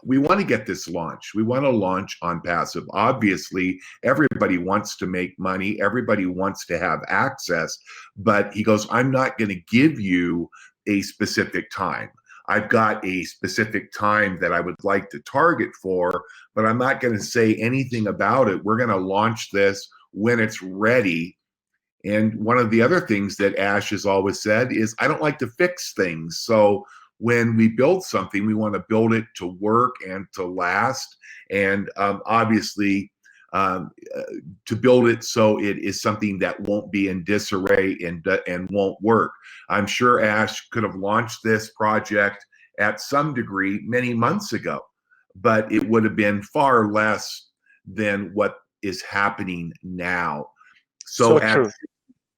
we want to get this launched. We want to launch OnPassive. Obviously, everybody wants to make money. Everybody wants to have access. But he goes, I'm not going to give you a specific time. I've got a specific time that I would like to target for, but I'm not going to say anything about it. We're going to launch this when it's ready. And one of the other things that Ash has always said is, I don't like to fix things. So when we build something, we want to build it to work and to last. And obviously, to build it so it is something that won't be in disarray and won't work. I'm sure Ash could have launched this project at some degree many months ago, but it would have been far less than what is happening now. So so true.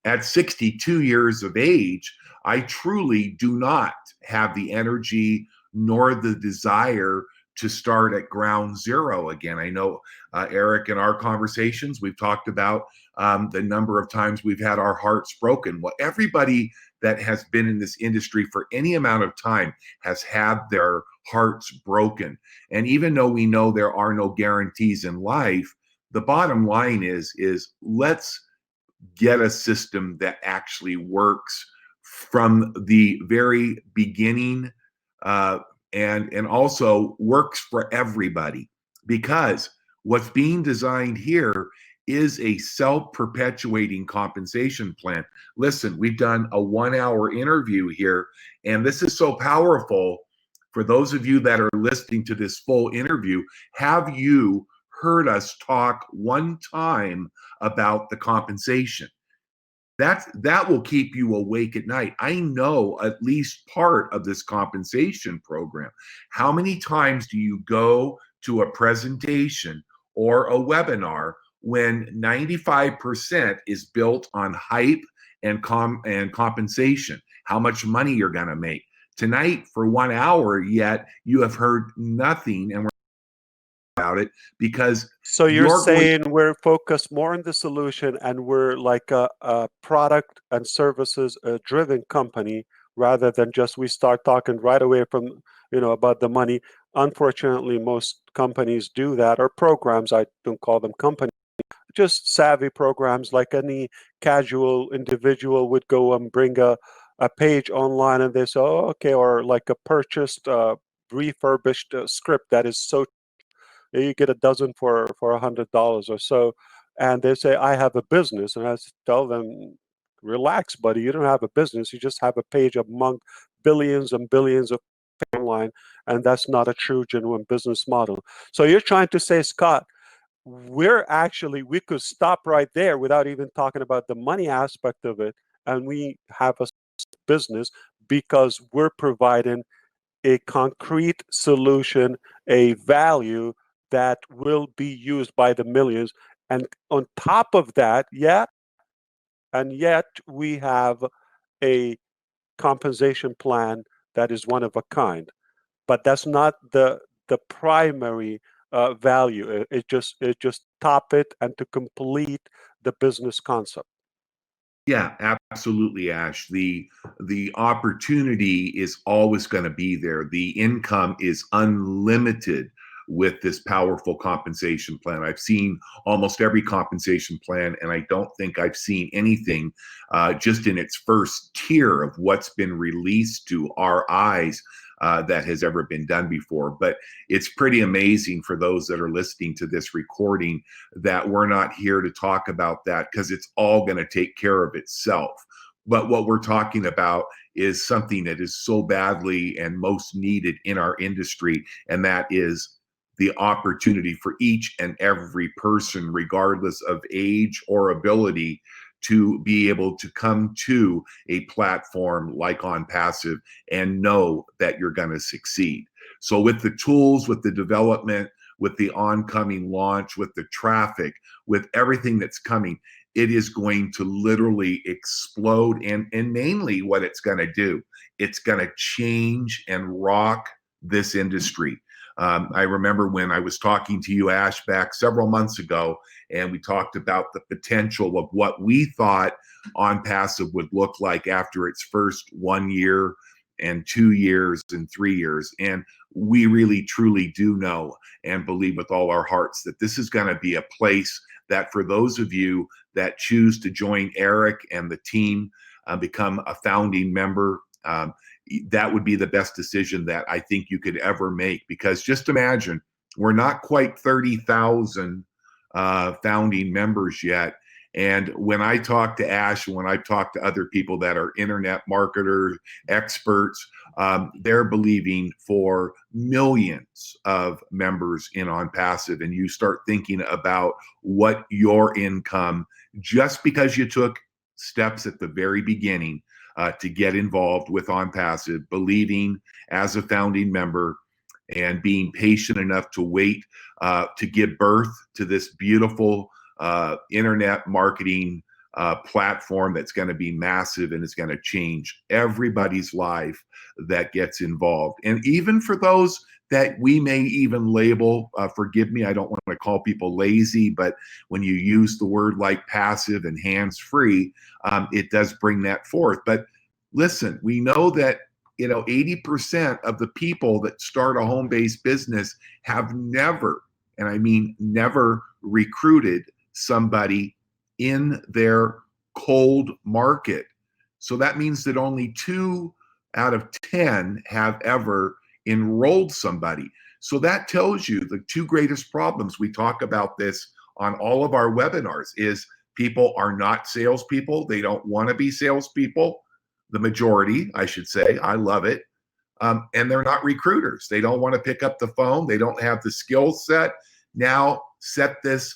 at 62 years of age, I truly do not have the energy nor the desire to start at ground zero again. I know, Eric, in our conversations, we've talked about the number of times we've had our hearts broken. Well, everybody that has been in this industry for any amount of time has had their hearts broken. And even though we know there are no guarantees in life, the bottom line is let's get a system that actually works from the very beginning, and also works for everybody, because what's being designed here is a self-perpetuating compensation plan. Listen, we've done a 1-hour interview here, and this is so powerful. For those of you that are listening to this full interview, have you heard us talk one time about the compensation? That will keep you awake at night. I know at least part of this compensation program. How many times do you go to a presentation or a webinar when 95% is built on hype and compensation, how much money you're going to make. Tonight, for 1 hour, yet you have heard nothing, and we're about it because So you're you're going. saying we're focused more on the solution and we're like a product and services driven company rather than just we start talking right away from, about the money. Unfortunately, most companies do that, or programs, I don't call them companies, just savvy programs like any casual individual would go and bring a page online and they say, oh, okay, or like a purchased, refurbished script that is so you get a dozen for $100 or so, and they say I have a business, and I tell them, relax, buddy, you don't have a business, you just have a page among billions and billions of online, and that's not a true genuine business model. So you're trying to say, Scott, we could stop right there without even talking about the money aspect of it, and we have a business because we're providing a concrete solution, a value that will be used by the millions. And on top of that, yet we have a compensation plan that is one of a kind. But that's not the primary value. It just top it and to complete the business concept. Yeah, absolutely, Ash. The opportunity is always going to be there. The income is unlimited with this powerful compensation plan. I've seen almost every compensation plan, and I don't think I've seen anything just in its first tier of what's been released to our eyes that has ever been done before. But it's pretty amazing for those that are listening to this recording that we're not here to talk about that because it's all going to take care of itself. But what we're talking about is something that is so badly and most needed in our industry, and that is the opportunity for each and every person, regardless of age or ability, to be able to come to a platform like OnPassive and know that you're going to succeed. So with the tools, with the development, with the oncoming launch, with the traffic, with everything that's coming, it is going to literally explode. And mainly what it's going to do, it's going to change and rock this industry. I remember when I was talking to you, Ash, back several months ago, and we talked about the potential of what we thought OnPassive would look like after its first 1 year and 2 years and 3 years. And we really, truly do know and believe with all our hearts that this is going to be a place that for those of you that choose to join Eric and the team, become a founding member, that would be the best decision that I think you could ever make. Because just imagine, we're not quite 30,000 founding members yet. And when I talk to Ash, when I talk to other people that are internet marketers, experts, they're believing for millions of members in OnPassive. And you start thinking about what your income, just because you took steps at the very beginning to get involved with OnPassive, believing as a founding member and being patient enough to wait to give birth to this beautiful internet marketing platform that's going to be massive and is going to change everybody's life that gets involved. And even for those that we may even label, forgive me, I don't want to call people lazy, but when you use the word like passive and hands-free, it does bring that forth. But listen, we know that 80% of the people that start a home-based business have never, and I mean never, recruited somebody in their cold market. So that means that only 2 out of 10 have ever enrolled somebody. So that tells you the 2 greatest problems. We talk about this on all of our webinars is people are not salespeople. They don't want to be salespeople. The majority, I should say. I love it. And they're not recruiters. They don't want to pick up the phone. They don't have the skill set. Now set this,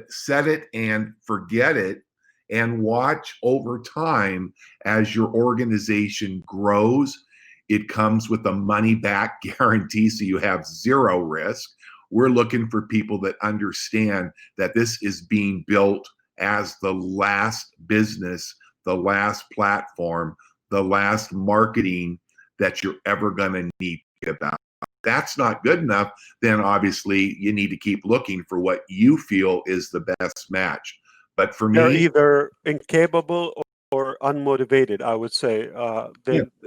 set it and forget it, and watch over time as your organization grows. It comes with a money back guarantee, so you have 0 risk. We're looking for people that understand that this is being built as the last business the last platform, the last marketing that you're ever going to need to get about. If that's not good enough, then obviously you need to keep looking for what you feel is the best match. But for They're me, either incapable or unmotivated, I would say.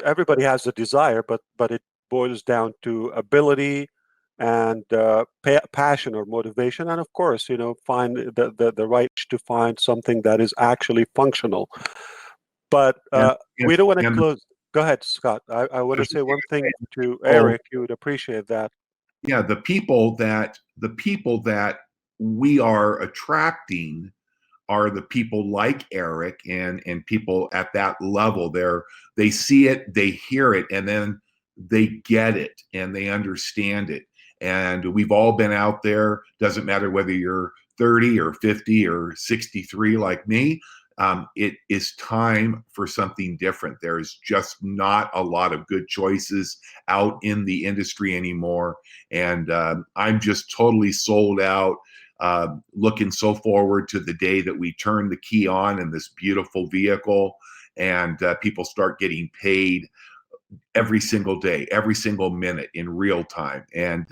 Everybody has a desire, but it boils down to ability and passion or motivation, and of course, find the right to find something that is actually functional. But and, we don't want to and close. Go ahead, Scott. I want to say one thing to oh, Eric. You would appreciate that. yeah, the people that we are attracting are the people like Eric and people at that level. They see it, they hear it, and then they get it and they understand it. And we've all been out there. Doesn't matter whether you're 30 or 50 or 63 like me. It is time for something different. There's just not a lot of good choices out in the industry anymore. And I'm just totally sold out. Looking so forward to the day that we turn the key on in this beautiful vehicle and people start getting paid every single day, every single minute in real time. And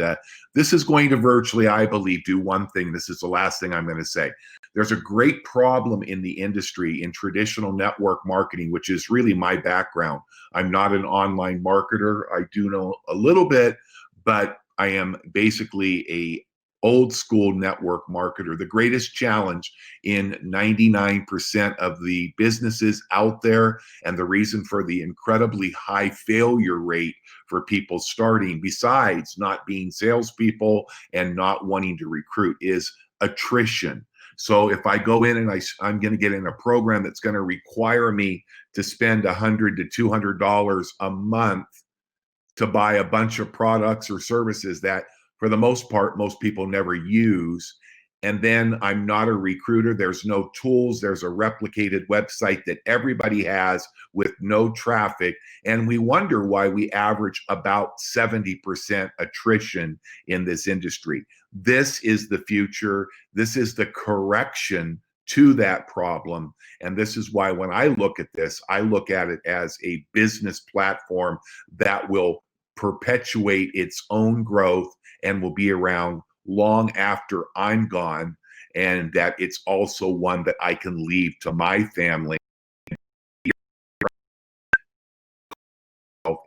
this is going to virtually, I believe, do one thing. This is the last thing I'm going to say. There's a great problem in the industry in traditional network marketing, which is really my background. I'm not an online marketer. I do know a little bit, but I am basically a old school network marketer. The greatest challenge in 99% of the businesses out there, and the reason for the incredibly high failure rate for people starting, besides not being salespeople and not wanting to recruit, is attrition. So if I go in and I'm going to get in a program that's going to require me to spend $100 to $200 a month to buy a bunch of products or services that for the most part, most people never use. And then I'm not a recruiter. There's no tools. There's a replicated website that everybody has with no traffic. And we wonder why we average about 70% attrition in this industry. This is the future. This is the correction to that problem. And this is why when I look at this, I look at it as a business platform that will perpetuate its own growth and will be around long after I'm gone, and that it's also one that I can leave to my family.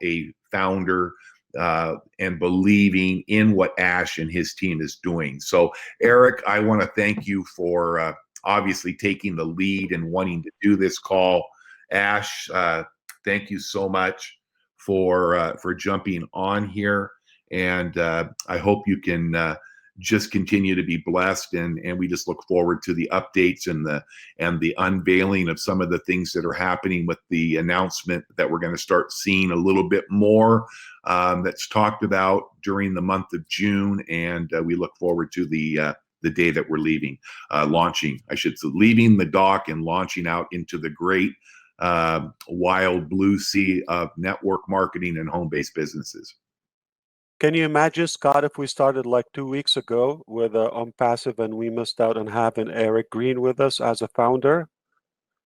A founder and believing in what Ash and his team is doing. So, Eric, I want to thank you for obviously taking the lead and wanting to do this call. Ash, thank you so much for jumping on here, and I hope you can just continue to be blessed, and we just look forward to the updates and the unveiling of some of the things that are happening with the announcement that we're going to start seeing a little bit more that's talked about during the month of June, and we look forward to the day that we're launching, I should say, leaving the dock and launching out into the great wild blue sea of network marketing and home-based businesses. Can you imagine, Scott, if we started like 2 weeks ago with OnPassive and we missed out on having Eric Green with us as a founder?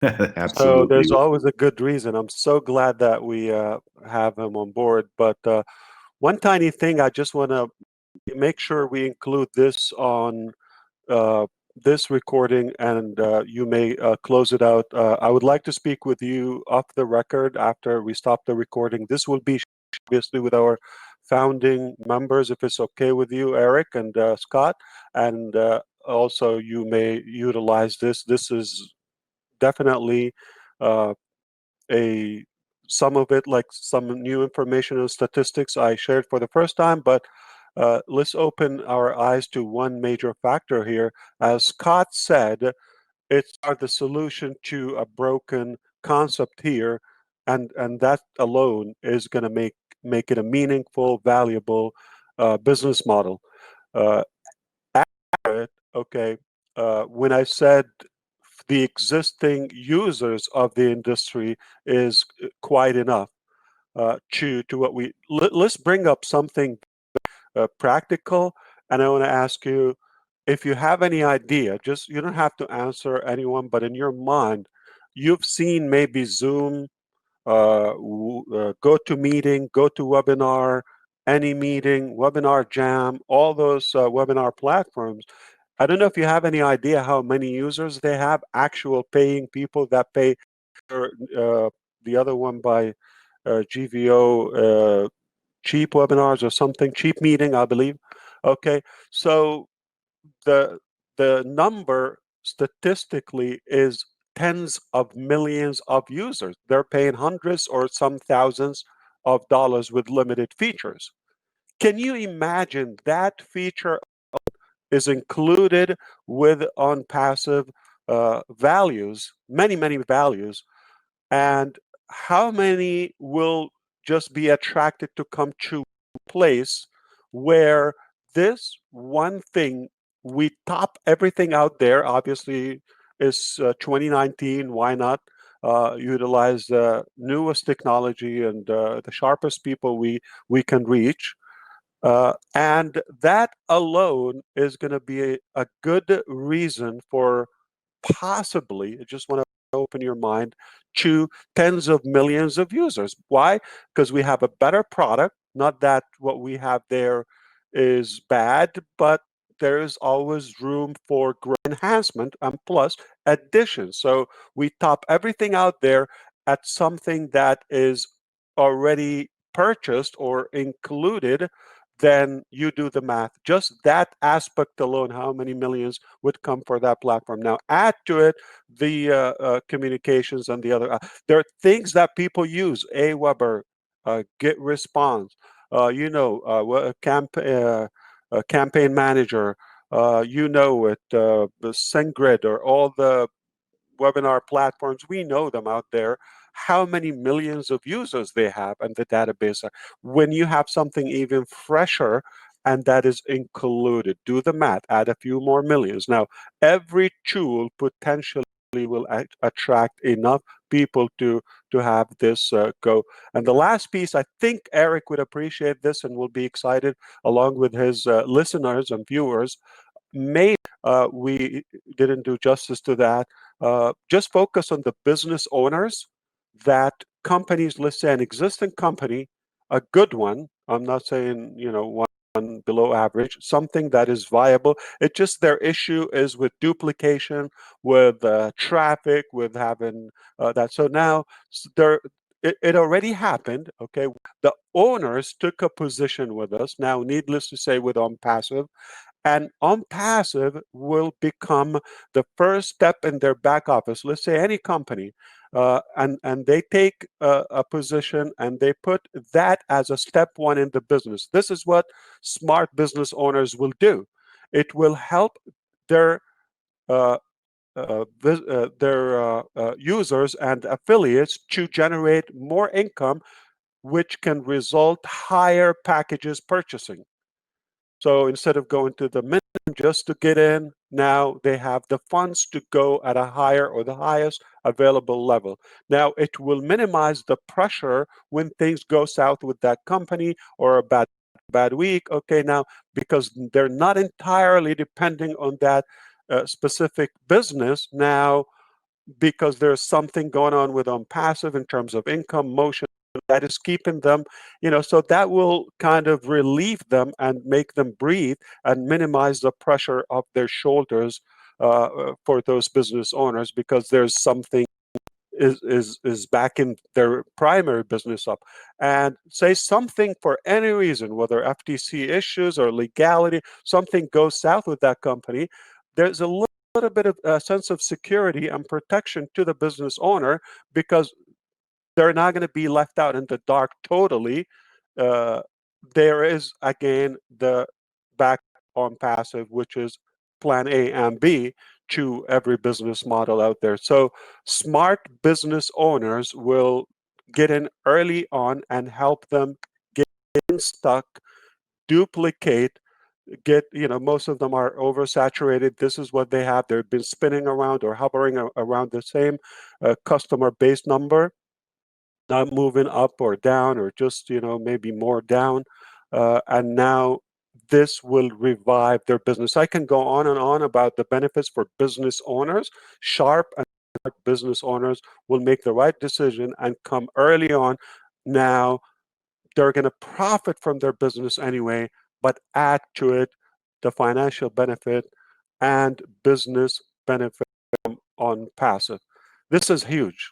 Absolutely. So there's always a good reason. I'm so glad that we have him on board. But one tiny thing, I just want to make sure we include this on this recording, and you may close it out. I would like to speak with you off the record after we stop the recording. This will be obviously with our founding members, if it's okay with you, Eric and Scott, and also you may utilize this. This is definitely some of it, like some new information and statistics I shared for the first time, but let's open our eyes to one major factor here. As Scott said, it's the solution to a broken concept here, and that alone is going to make it a meaningful, valuable business model. Okay, when I said the existing users of the industry is quite enough to what let's bring up something practical, and I want to ask you if you have any idea. Just, you don't have to answer anyone, but in your mind, you've seen maybe Zoom, GoToMeeting, GoToWebinar, AnyMeeting, Webinar Jam, all those webinar platforms. I don't know if you have any idea how many users they have, actual paying people that pay. The other one by GVO, Cheap Webinars or something, Cheap Meeting, I believe. Okay, so the number statistically is tens of millions of users. They're paying hundreds or some thousands of dollars with limited features. Can you imagine that feature is included with OnPassive values, many values, and how many will just be attracted to come to a place where this one thing, we top everything out there, obviously is 2019, why not utilize the newest technology and the sharpest people we can reach, and that alone is going to be a good reason for possibly, I just want to open your mind to tens of millions of users. Why? Because we have a better product. Not that what we have there is bad, but there is always room for enhancement and plus addition. So we top everything out there at something that is already purchased or included. Then you do the math. Just that aspect alone, how many millions would come for that platform? Now, add to it the communications and the other. There are things that people use: Aweber, Get Response, Campaign Manager, the SendGrid, or all the webinar platforms. We know them out there. How many millions of users they have and the database. When you have something even fresher and that is included, do the math, add a few more millions. Now, every tool potentially will attract enough people to have this go. And the last piece, I think Eric would appreciate this and will be excited along with his listeners and viewers. Maybe we didn't do justice to that. Just focus on the business owners that companies, let's say an existing company, a good one. I'm not saying, one below average, something that is viable. It just their issue is with duplication, with traffic, with having that. So now it already happened. Okay, the owners took a position with us. Now, needless to say, with OnPassive, and OnPassive will become the first step in their back office. Let's say any company, and they take a position and they put that as a step one in the business. This is what smart business owners will do. It will help their uh, users and affiliates to generate more income, which can result higher packages purchasing. So instead of going to the minimum just to get in, now they have the funds to go at a higher or the highest available level. Now it will minimize the pressure when things go south with that company or a bad week. Okay, now because they're not entirely depending on that specific business now, because there's something going on with OnPassive in terms of income motion that is keeping them, so that will kind of relieve them and make them breathe and minimize the pressure of their shoulders for those business owners, because there's something is backing their primary business up. And say something for any reason, whether FTC issues or legality, something goes south with that company, there's a little bit of a sense of security and protection to the business owner, because they're not going to be left out in the dark totally. Uh, there is, again, the back OnPassive, which is plan A and B to every business model out there. So smart business owners will get in early on and help them get unstuck, duplicate, most of them are oversaturated. This is what they have. They've been spinning around or hovering around the same customer base number, not moving up or down, or just maybe more down, and now this will revive their business. I can go on and on about the benefits for business owners, sharp and business owners will make the right decision and come early on. Now they're going to profit from their business anyway, but add to it the financial benefit and business benefit from OnPassive. This is huge.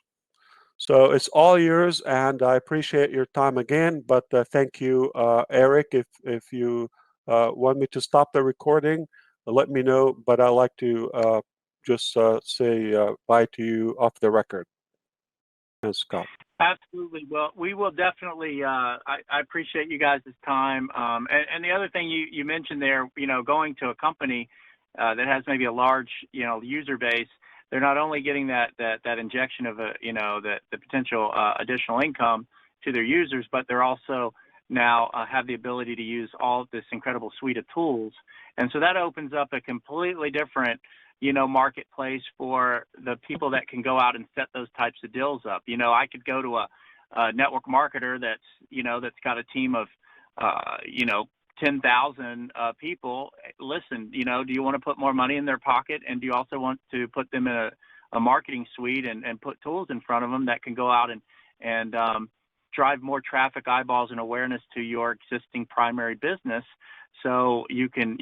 So it's all yours, and I appreciate your time again. But thank you, Eric. If you want me to stop the recording, let me know. But I like to just say bye to you off the record. And Scott. Absolutely. Well, we will definitely. I appreciate you guys' time. And the other thing you mentioned there, going to a company that has maybe a large, user base. They're not only getting that injection of the potential additional income to their users, but they're also now have the ability to use all of this incredible suite of tools. And so that opens up a completely different, marketplace for the people that can go out and set those types of deals up. I could go to a network marketer that's got a team of, 10,000 people. Listen, do you want to put more money in their pocket, and do you also want to put them in a marketing suite and put tools in front of them that can go out and drive more traffic, eyeballs, and awareness to your existing primary business, so you can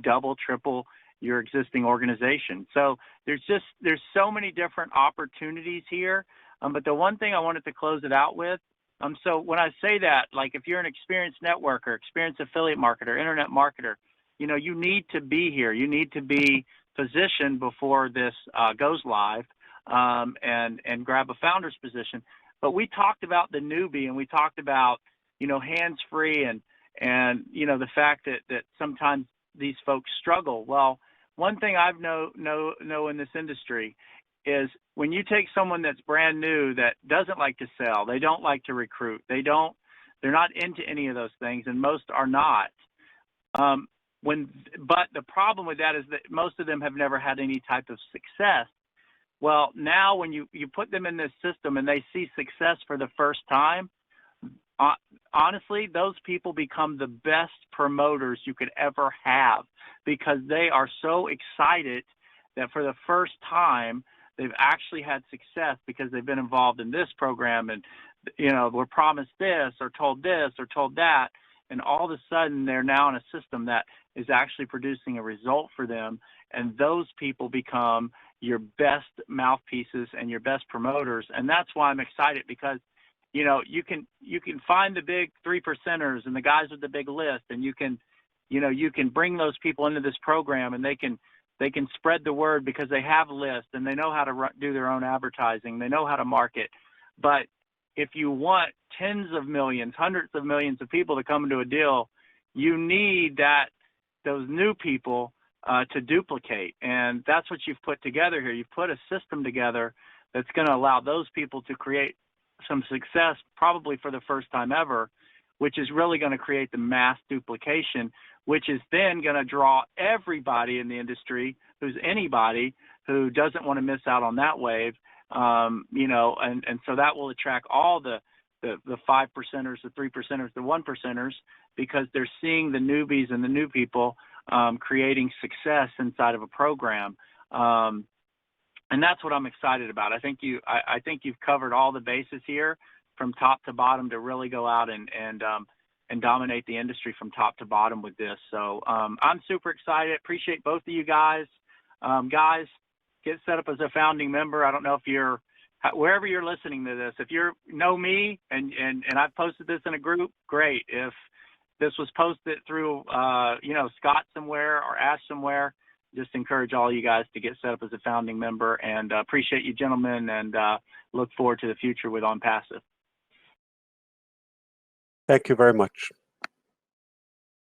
double, triple your existing organization. So there's so many different opportunities here. But the one thing I wanted to close it out with, so when I say that, like if you're an experienced networker, experienced affiliate marketer, internet marketer, you need to be here. You need to be positioned before this goes live, and grab a founder's position. But we talked about the newbie, and we talked about, hands-free and the fact that sometimes these folks struggle. Well, one thing I've know in this industry is when you take someone that's brand new, that doesn't like to sell, they don't like to recruit, they're not into any of those things, and most are not. But the problem with that is that most of them have never had any type of success. Well, now when you put them in this system and they see success for the first time, honestly, those people become the best promoters you could ever have, because they are so excited that for the first time they've actually had success because they've been involved in this program, and were promised this or told that, and all of a sudden they're now in a system that is actually producing a result for them, and those people become your best mouthpieces and your best promoters. And that's why I'm excited, because you can find the big 3%ers and the guys with the big list, and you can bring those people into this program, and they can spread the word because they have lists and they know how to do their own advertising, they know how to market. But if you want tens of millions, hundreds of millions of people to come into a deal, you need those new people to duplicate. And that's what you've put together here. You've put a system together that's going to allow those people to create some success, probably for the first time ever, which is really going to create the mass duplication, which is then going to draw everybody in the industry who's anybody who doesn't want to miss out on that wave, and so that will attract all the 5%ers, the 3%ers, the 1%ers, because they're seeing the newbies and the new people creating success inside of a program. And that's what I'm excited about. I think you've covered all the bases here from top to bottom to really go out and dominate the industry from top to bottom with this. So I'm super excited. Appreciate both of you guys. Guys, get set up as a founding member. I don't know if you're wherever you're listening to this. If you know me and I've posted this in a group, great. If this was posted through Scott somewhere or Ash somewhere, just encourage all you guys to get set up as a founding member, and appreciate you gentlemen, and look forward to the future with OnPassive. Thank you very much.